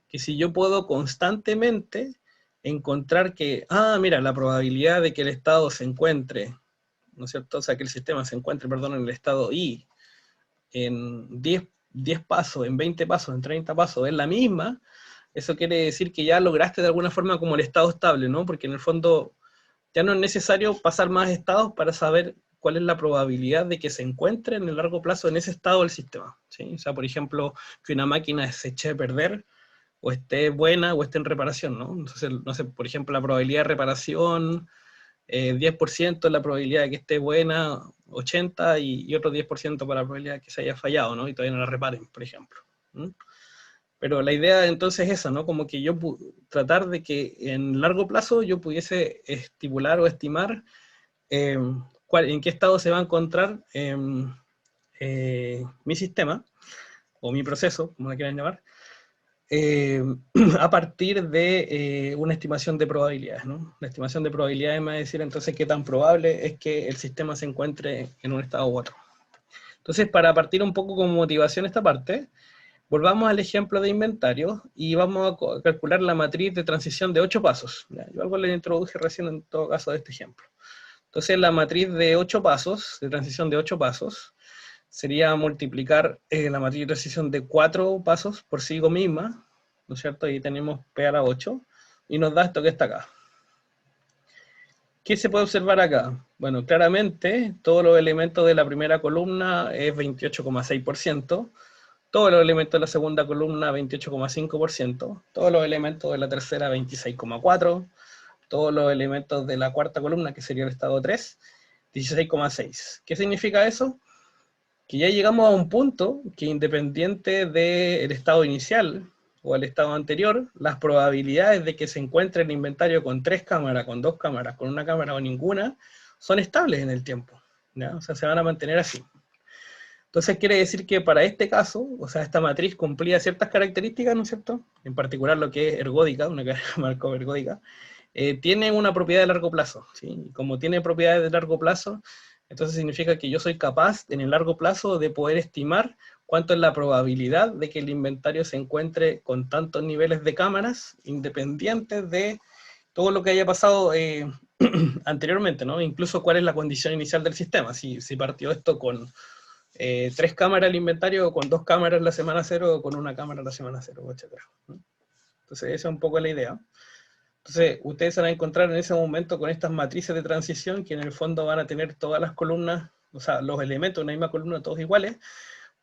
Que si yo puedo constantemente encontrar que, mira, la probabilidad de que el estado se encuentre, ¿no es cierto?, o sea, que el sistema se encuentre, perdón, en el estado I, en 10 pasos, en 20 pasos, en 30 pasos, es la misma, eso quiere decir que ya lograste de alguna forma como el estado estable, ¿no? Porque en el fondo ya no es necesario pasar más estados para saber cuál es la probabilidad de que se encuentre en el largo plazo en ese estado del sistema, ¿sí? O sea, por ejemplo, que una máquina se eche a perder, o esté buena, o esté en reparación, ¿no? Entonces, no sé, por ejemplo, la probabilidad de reparación, 10% la probabilidad de que esté buena, 80%, y otro 10% para la probabilidad de que se haya fallado, ¿no? Y todavía no la reparen, por ejemplo. ¿Mm? Pero la idea entonces es esa, ¿no? Como que yo tratar de que en largo plazo yo pudiese estipular o estimar en qué estado se va a encontrar mi sistema, o mi proceso, como la quieran llamar, a partir de una estimación de probabilidades, ¿no? La estimación de probabilidades me va a decir entonces qué tan probable es que el sistema se encuentre en un estado u otro. Entonces, para partir un poco como motivación esta parte, volvamos al ejemplo de inventario y vamos a calcular la matriz de transición de 8 pasos. ¿Ya? Yo algo le introduje recién en todo caso de este ejemplo. Entonces, la matriz de 8 pasos, de transición de 8 pasos, sería multiplicar la matriz de transición de 4 pasos por sí misma, ¿no es cierto? Ahí tenemos P a la 8, y nos da esto que está acá. ¿Qué se puede observar acá? Bueno, claramente todos los elementos de la primera columna es 28,6%, todos los elementos de la segunda columna 28,5%, todos los elementos de la tercera 26,4%, todos los elementos de la cuarta columna, que sería el estado 3, 16,6%. ¿Qué significa eso? Que ya llegamos a un punto que independiente del estado inicial o el estado anterior, las probabilidades de que se encuentre el inventario con 3 cámaras, con 2 cámaras, con una cámara o ninguna, son estables en el tiempo, ¿ya? O sea, se van a mantener así. Entonces quiere decir que para este caso, o sea, esta matriz cumplía ciertas características, ¿no es cierto? En particular lo que es ergódica, una cadena de Markov ergódica, tiene una propiedad de largo plazo, ¿sí? Y como tiene propiedades de largo plazo, entonces significa que yo soy capaz en el largo plazo de poder estimar cuánto es la probabilidad de que el inventario se encuentre con tantos niveles de cámaras, independientes de todo lo que haya pasado anteriormente, ¿no? Incluso cuál es la condición inicial del sistema, si partió esto con 3 cámaras el inventario, o con 2 cámaras la semana 0, o con una cámara la semana 0, etc. Entonces esa es un poco la idea. Entonces ustedes se van a encontrar en ese momento con estas matrices de transición, que en el fondo van a tener todas las columnas, o sea, los elementos de una misma columna todos iguales,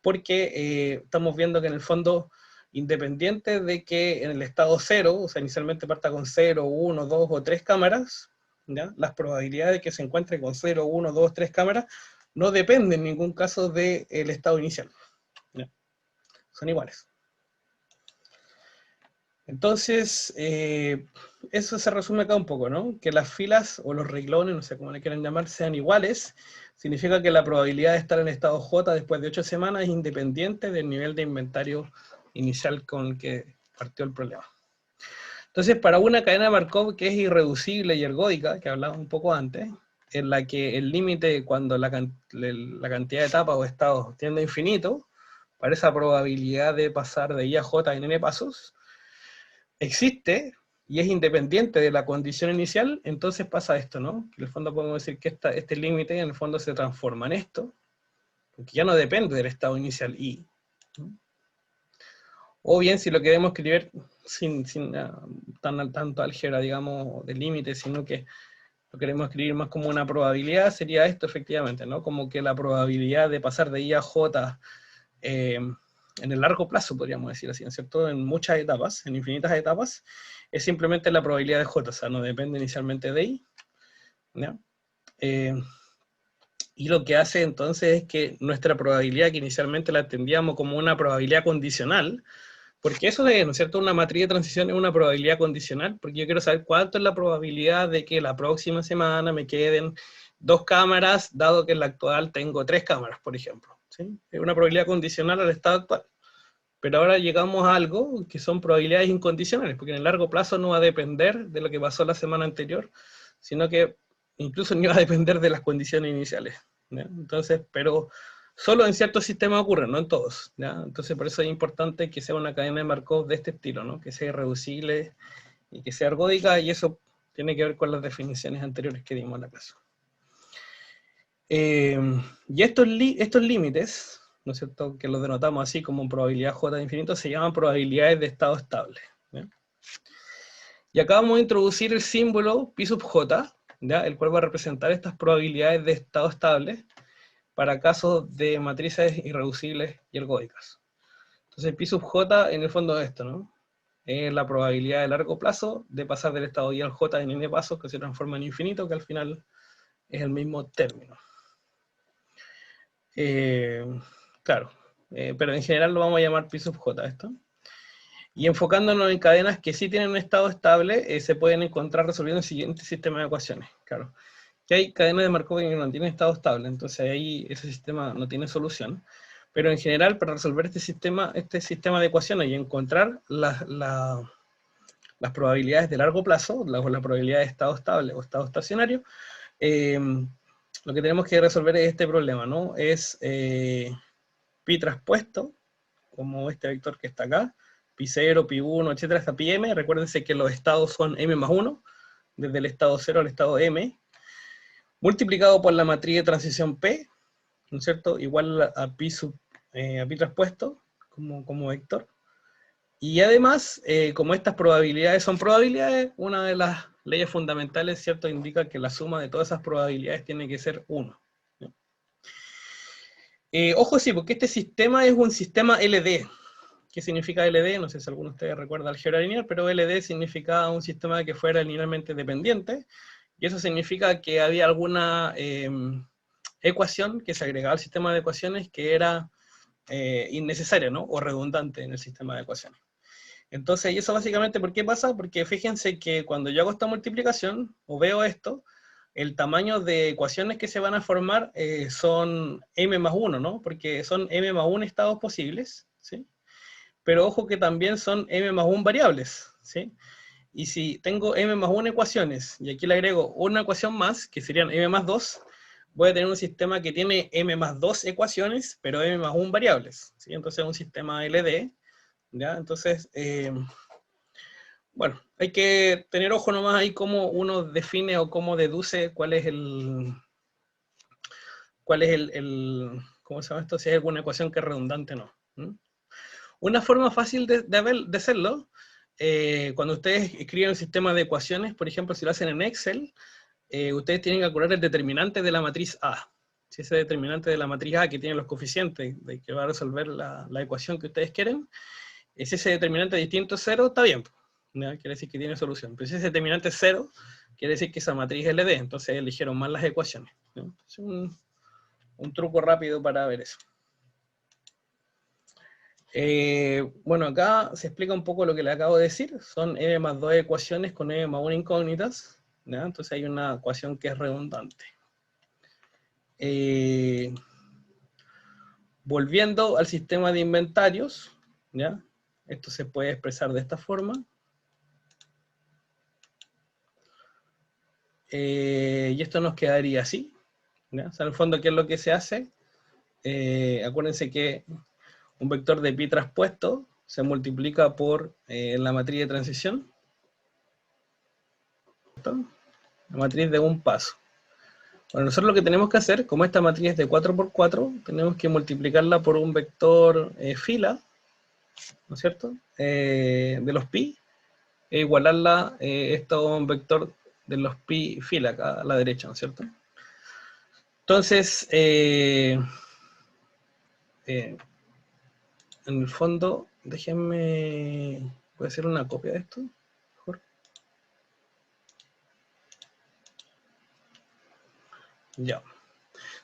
porque estamos viendo que en el fondo, independiente de que en el estado 0, o sea, inicialmente parta con 0, 1, 2 o 3 cámaras, ¿ya? Las probabilidades de que se encuentre con 0, 1, 2, 3 cámaras no dependen en ningún caso del estado inicial, ¿ya? Son iguales. Entonces, eso se resume acá un poco, ¿no? Que las filas o los renglones, no sé cómo le quieran llamar, sean iguales, significa que la probabilidad de estar en estado J después de 8 semanas es independiente del nivel de inventario inicial con el que partió el problema. Entonces, para una cadena de Markov que es irreducible y ergódica, que hablamos un poco antes, en la que el límite cuando la cantidad de etapas o estados tiende a infinito, para esa probabilidad de pasar de I a J en n pasos, existe y es independiente de la condición inicial, entonces pasa esto, ¿no? Que en el fondo podemos decir que este límite en el fondo se transforma en esto, porque ya no depende del estado inicial I. O bien, si lo queremos escribir sin tanto álgebra, digamos, de límite, sino que lo queremos escribir más como una probabilidad, sería esto efectivamente, ¿no? Como que la probabilidad de pasar de I a J en el largo plazo, podríamos decir así, ¿cierto? En muchas etapas, en infinitas etapas, es simplemente la probabilidad de J, o sea, no depende inicialmente de I, ¿ya? Y lo que hace entonces es que nuestra probabilidad, que inicialmente la entendíamos como una probabilidad condicional, porque eso de, ¿no es cierto?, una matriz de transición es una probabilidad condicional, porque yo quiero saber cuánto es la probabilidad de que la próxima semana me queden 2 cámaras, dado que en la actual tengo 3 cámaras, por ejemplo, ¿sí? Es una probabilidad condicional al estado actual. Pero ahora llegamos a algo que son probabilidades incondicionales, porque en el largo plazo no va a depender de lo que pasó la semana anterior, sino que incluso no va a depender de las condiciones iniciales, ¿ya? Entonces, pero solo en ciertos sistemas ocurre, no en todos, ¿ya? Entonces por eso es importante que sea una cadena de Markov de este estilo, ¿no? Que sea irreducible y que sea ergódica, y eso tiene que ver con las definiciones anteriores que dimos en la clase. Y estos límites, ¿no es cierto?, que los denotamos así como probabilidad J de infinito, se llaman probabilidades de estado estable, ¿ya? Y acá vamos a introducir el símbolo Pi sub J, ¿ya? El cual va a representar estas probabilidades de estado estable para casos de matrices irreducibles y ergódicas. Entonces Pi sub J en el fondo es esto, ¿no? Es la probabilidad de largo plazo de pasar del estado I al J en n pasos, que se transforma en infinito, que al final es el mismo término. Claro, pero en general lo vamos a llamar Pi sub J esto. Y enfocándonos en cadenas que sí tienen un estado estable, se pueden encontrar resolviendo el siguiente sistema de ecuaciones. Claro, que hay cadenas de Markov que no tienen estado estable, entonces ahí ese sistema no tiene solución. Pero en general, para resolver este sistema de ecuaciones y encontrar las probabilidades de largo plazo, la probabilidad de estado estable o estado estacionario, lo que tenemos que resolver es este problema, ¿no? Es pi traspuesto, como este vector que está acá, pi 0, pi 1, etcétera, hasta pi m. Recuérdense que los estados son m más 1, desde el estado 0 al estado m, multiplicado por la matriz de transición P, ¿no es cierto?, igual a pi traspuesto, como vector. Y además, como estas probabilidades son probabilidades, una de las leyes fundamentales, ¿cierto? Indica que la suma de todas esas probabilidades tiene que ser 1. Ojo, sí, porque este sistema es un sistema LD. ¿Qué significa LD? No sé si alguno de ustedes recuerda álgebra lineal, pero LD significaba un sistema que fuera linealmente dependiente, y eso significa que había alguna ecuación que se agregaba al sistema de ecuaciones que era innecesaria, ¿no? O redundante en el sistema de ecuaciones. Entonces, ¿y eso básicamente por qué pasa? Porque fíjense que cuando yo hago esta multiplicación, o veo esto, el tamaño de ecuaciones que se van a formar son m más 1, ¿no? Porque son m más 1 estados posibles, ¿sí? Pero ojo que también son m más 1 variables, ¿sí? Y si tengo m más 1 ecuaciones, y aquí le agrego una ecuación más, que serían m más 2, voy a tener un sistema que tiene m más 2 ecuaciones, pero m más 1 variables, ¿sí? Entonces es un sistema LD, ¿ya? Entonces, bueno, hay que tener ojo nomás ahí cómo uno define o cómo deduce cuál es el ¿cómo se llama esto? Si hay alguna ecuación que es redundante o no. ¿Mm? Una forma fácil de hacerlo, cuando ustedes escriben un sistema de ecuaciones, por ejemplo, si lo hacen en Excel, ustedes tienen que calcular el determinante de la matriz A. Si ese determinante de la matriz A que tiene los coeficientes de que va a resolver la ecuación que ustedes quieren, si ese determinante distinto a 0, está bien, ¿no? Quiere decir que tiene solución. Pero si ese determinante es 0, quiere decir que esa matriz es LD, entonces eligieron mal las ecuaciones, ¿no? Es un truco rápido para ver eso. Bueno, acá se explica un poco lo que le acabo de decir. Son m más 2 ecuaciones con m más 1 incógnitas, ¿ya? Entonces hay una ecuación que es redundante. Volviendo al sistema de inventarios, ¿ya? Esto se puede expresar de esta forma. Y esto nos quedaría así, ¿ya? O sea, en el fondo, ¿qué es lo que se hace? Acuérdense que un vector de pi traspuesto se multiplica por la matriz de transición, ¿cierto? La matriz de un paso. Bueno, nosotros lo que tenemos que hacer, como esta matriz es de 4×4, tenemos que multiplicarla por un vector fila, ¿no es cierto? De los pi, e igualarla esto a un vector de los pi fila acá a la derecha, ¿no es cierto? Entonces, en el fondo, déjenme, voy a hacer una copia de esto, mejor. Ya.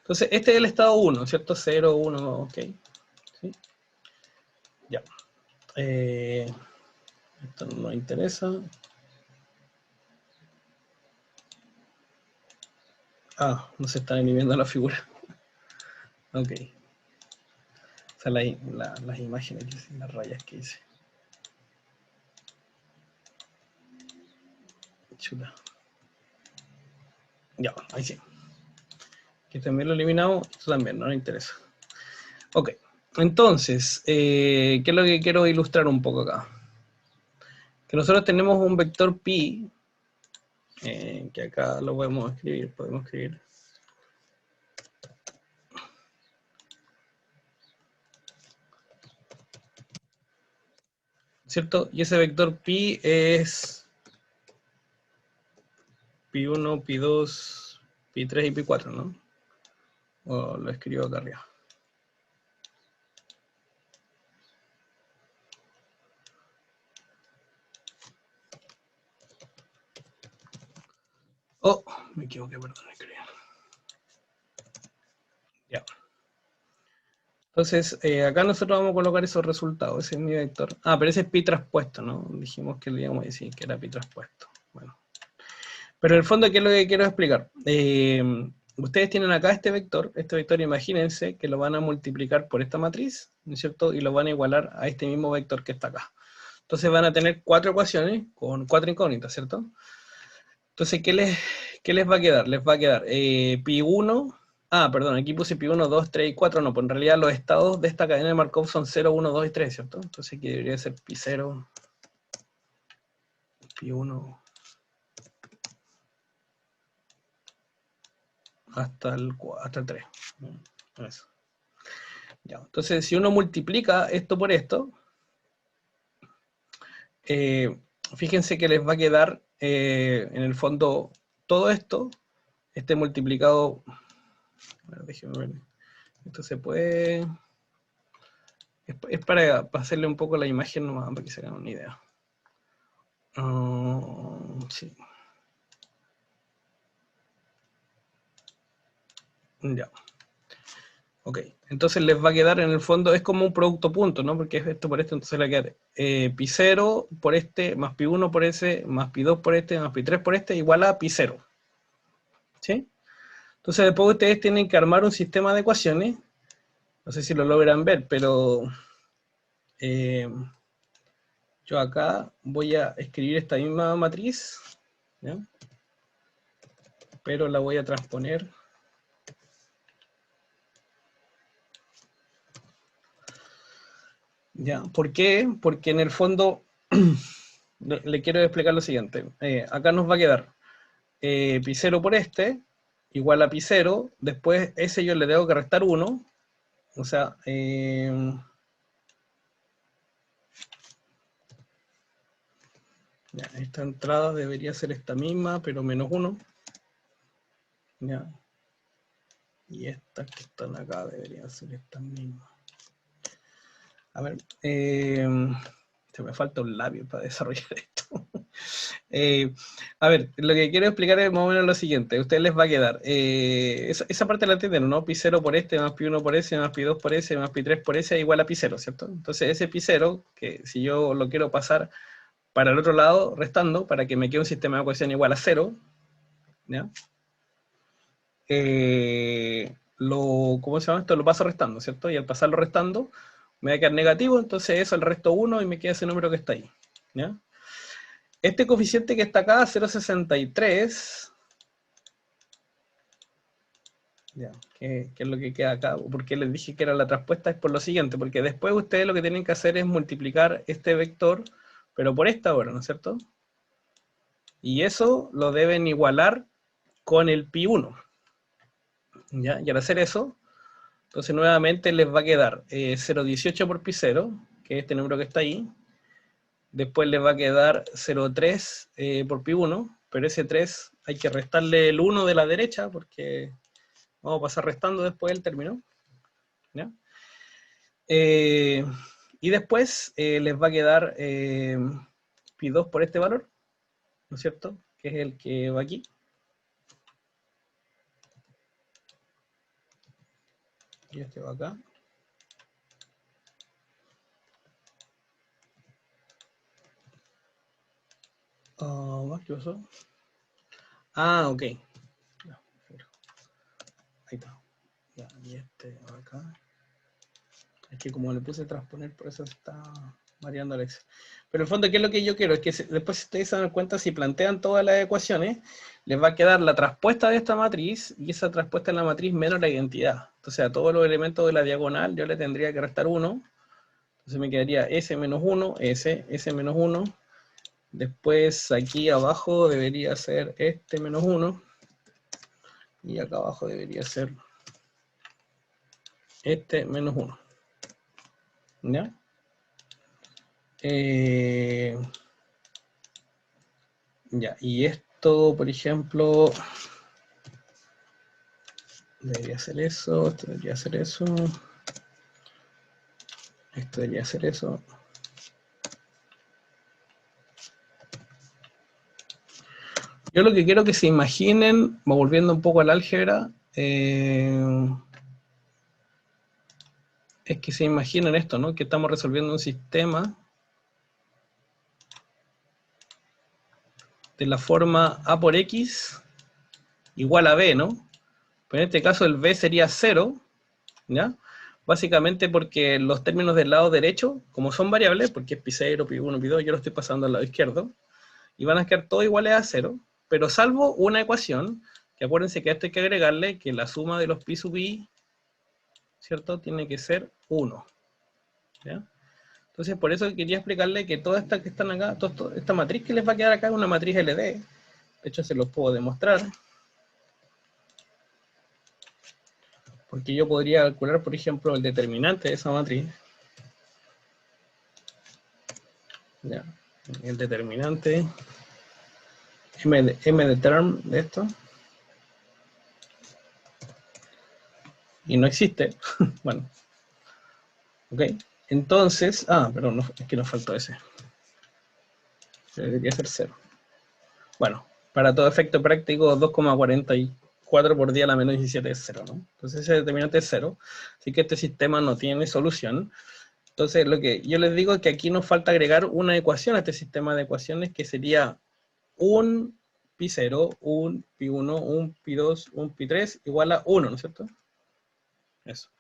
Entonces, este es el estado 1, ¿cierto? 0, 1, ok. ¿Sí? Ya. Esto no nos interesa. Ah, no se está ni viendo la figura. Ok. O sea, las imágenes que hice, las rayas que hice. Chuta. Ya, ahí sí. Que también lo eliminamos, esto también, no nos interesa. Ok, entonces, ¿qué es lo que quiero ilustrar un poco acá? Que nosotros tenemos un vector pi, que acá lo podemos escribir, ¿cierto? Y ese vector pi es pi1, pi2, pi3 y pi4, ¿no? O lo escribo acá arriba. Oh, me equivoqué, perdón, escribí. Ya. Entonces, acá nosotros vamos a colocar esos resultados. Ese es mi vector. Ah, pero ese es pi traspuesto, ¿no? Dijimos que le íbamos a decir que era pi traspuesto. Bueno. Pero en el fondo, ¿qué es lo que quiero explicar? Ustedes tienen acá este vector, imagínense que lo van a multiplicar por esta matriz, ¿no es cierto? Y lo van a igualar a este mismo vector que está acá. Entonces van a tener 4 ecuaciones con 4 incógnitas, ¿cierto? Entonces, ¿qué les va a quedar? Les va a quedar pi1, perdón, aquí puse pi1, 2, 3 y 4, no, pues en realidad los estados de esta cadena de Markov son 0, 1, 2 y 3, ¿cierto? Entonces aquí debería ser pi0, pi1, hasta el 3. Eso. Ya, entonces, si uno multiplica esto por esto, fíjense que les va a quedar, en el fondo, todo esto, multiplicado, a ver, déjenme ver, esto se puede, es para hacerle un poco la imagen nomás, para que se hagan una idea. Sí. Ya. Ok, entonces les va a quedar en el fondo, es como un producto punto, ¿no? Porque es esto por esto, entonces le va a quedar pi 0 por este, más pi 1 por ese, más pi 2 por este, más pi 3 por este, igual a pi 0. ¿Sí? Entonces después ustedes tienen que armar un sistema de ecuaciones, no sé si lo logran ver, pero yo acá voy a escribir esta misma matriz, ¿ya? Pero la voy a transponer. ¿Ya? ¿Por qué? Porque en el fondo le quiero explicar lo siguiente. Acá nos va a quedar pi 0 por este, igual a pi 0, después ese yo le tengo que restar 1, o sea, ya, esta entrada debería ser esta misma, pero menos 1, ya, y estas que están acá deberían ser estas mismas. A ver, se me falta un labio para desarrollar esto. A ver, lo que quiero explicar es más o menos lo siguiente. A ustedes les va a quedar, esa parte la entienden, ¿no? Pi 0 por este, más pi 1 por ese, más pi 2 por ese, más pi 3 por ese, igual a pi 0, ¿cierto? Entonces ese pi 0, que si yo lo quiero pasar para el otro lado, restando, para que me quede un sistema de ecuación igual a 0, ¿ya? ¿Cómo se llama esto? Lo paso restando, ¿cierto? Y al pasarlo restando, me va a quedar negativo, entonces eso, el resto 1 y me queda ese número que está ahí, ¿ya? Este coeficiente que está acá, 0,63, ya, ¿qué es lo que queda acá? Porque les dije que era la traspuesta, es por lo siguiente, porque después ustedes lo que tienen que hacer es multiplicar este vector, pero por esta ahora, ¿no es cierto? Y eso lo deben igualar con el pi 1, ¿ya? Y al hacer eso, entonces nuevamente les va a quedar 0,18 por pi 0, que es este número que está ahí. Después les va a quedar 0,3 por pi 1, pero ese 3 hay que restarle el 1 de la derecha, porque vamos a pasar restando después del término, ¿ya? Y después les va a quedar pi 2 por este valor, ¿no es cierto? Que es el que va aquí. Y este va acá. ¿Qué pasó? Ah, ok. Ya, ahí está. Ya, y este va acá. Es que como le puse transponer, por eso está variando el Excel. Pero en el fondo, ¿qué es lo que yo quiero? Es que después, si ustedes se dan cuenta, si plantean todas las ecuaciones, les va a quedar la traspuesta de esta matriz, y esa traspuesta en la matriz menos la identidad. Entonces, a todos los elementos de la diagonal, yo le tendría que restar 1. Entonces me quedaría S menos 1, S menos 1. Después, aquí abajo debería ser este menos 1. Y acá abajo debería ser este menos 1. ¿Ya? Ya, y esto, por ejemplo, debería ser eso, esto debería ser eso, esto debería ser eso. Yo lo que quiero que se imaginen, volviendo un poco al álgebra, es que se imaginen esto, ¿no? Que estamos resolviendo un sistema de la forma A por X igual a B, ¿no? Pero en este caso el B sería 0, ¿ya? Básicamente porque los términos del lado derecho, como son variables, porque es pi 0, pi 1, pi 2, yo lo estoy pasando al lado izquierdo, y van a quedar todos iguales a 0, pero salvo una ecuación, que acuérdense que a esto hay que agregarle que la suma de los pi sub i, ¿cierto? Tiene que ser 1, ¿ya? Entonces por eso quería explicarle que todas estas que están acá, esta matriz que les va a quedar acá es una matriz LD, de hecho se los puedo demostrar, porque yo podría calcular, por ejemplo, el determinante de esa matriz, ¿ya? el determinante m de term de esto, y no existe. Bueno, ok, entonces, perdón, no, es que nos faltó ese, debería ser 0. Bueno, para todo efecto práctico, 2,44 por 10 a la menos 17 es 0, ¿no? Entonces ese determinante es 0, así que este sistema no tiene solución. Entonces lo que yo les digo es que aquí nos falta agregar una ecuación a este sistema de ecuaciones, que sería un pi0, un pi1, un pi2, un pi3 igual a 1, ¿no es cierto? Eso.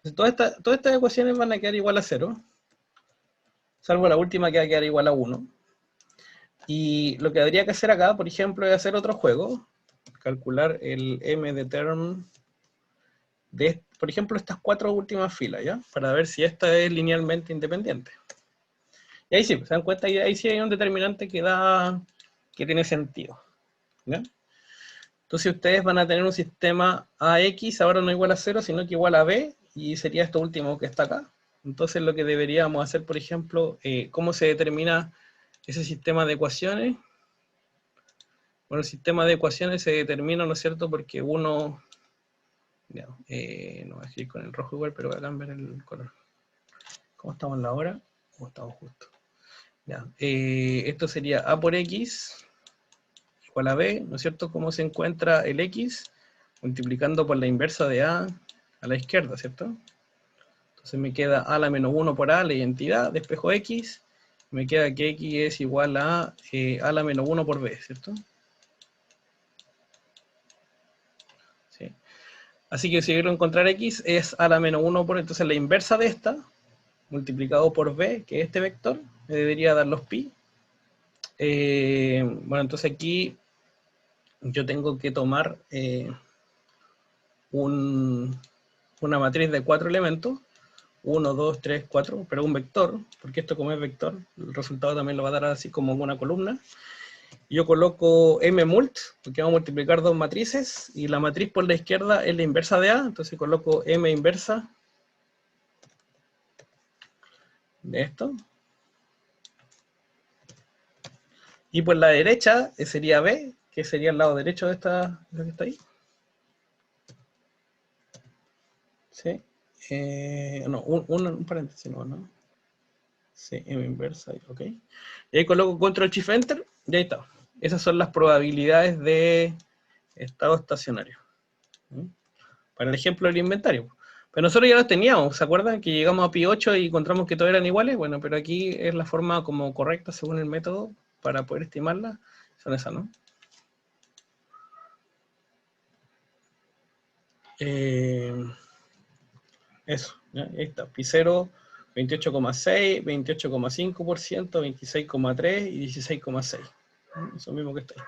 Entonces todas estas ecuaciones van a quedar igual a 0, salvo la última que va a quedar igual a 1. Y lo que habría que hacer acá, por ejemplo, es hacer otro juego, calcular el m de term de, por ejemplo, estas 4 últimas filas, ¿ya? Para ver si esta es linealmente independiente. Y ahí sí, se dan cuenta, ahí sí hay un determinante que tiene sentido, ¿ya? Entonces ustedes van a tener un sistema AX, ahora no igual a 0, sino que igual a B, y sería esto último que está acá. Entonces lo que deberíamos hacer, por ejemplo, ¿cómo se determina ese sistema de ecuaciones? Bueno, el sistema de ecuaciones se determina, ¿no es cierto?, porque uno, ya, no voy a escribir con el rojo igual, pero voy a cambiar el color. ¿Cómo estamos en la hora? ¿Cómo estamos justo? Ya, esto sería A por X igual a B, ¿no es cierto? ¿Cómo se encuentra el X? Multiplicando por la inversa de A la izquierda, ¿cierto? Entonces me queda A a la menos 1 por A, la identidad, despejo X, me queda que X es igual a A a la menos 1 por B, ¿cierto? ¿Sí? Así que si quiero encontrar X es A a la menos 1 por, entonces la inversa de esta, multiplicado por B, que es este vector, me debería dar los pi. Bueno, entonces aquí yo tengo que tomar una matriz de 4 elementos, 1, 2, 3, 4, pero un vector, porque esto como es vector, el resultado también lo va a dar así como una columna. Yo coloco mmult, porque vamos a multiplicar dos matrices, y la matriz por la izquierda es la inversa de A, entonces coloco m inversa de esto. Y por la derecha sería B, que sería el lado derecho de esta, lo que está ahí. ¿Sí? No, un paréntesis, no. Sí, m inversa, ok. Y ahí coloco control shift enter, y ahí está. Esas son las probabilidades de estado estacionario. ¿Sí? Para el ejemplo del inventario. Pero nosotros ya los teníamos, ¿se acuerdan? Que llegamos a pi 8 y encontramos que todos eran iguales. Bueno, pero aquí es la forma como correcta según el método para poder estimarla. Son esas, ¿no? Eso, ¿ya? Ahí está. Pi 0, 28,6, 28,5%, 26,3 y 16,6. Eso mismo que está ahí.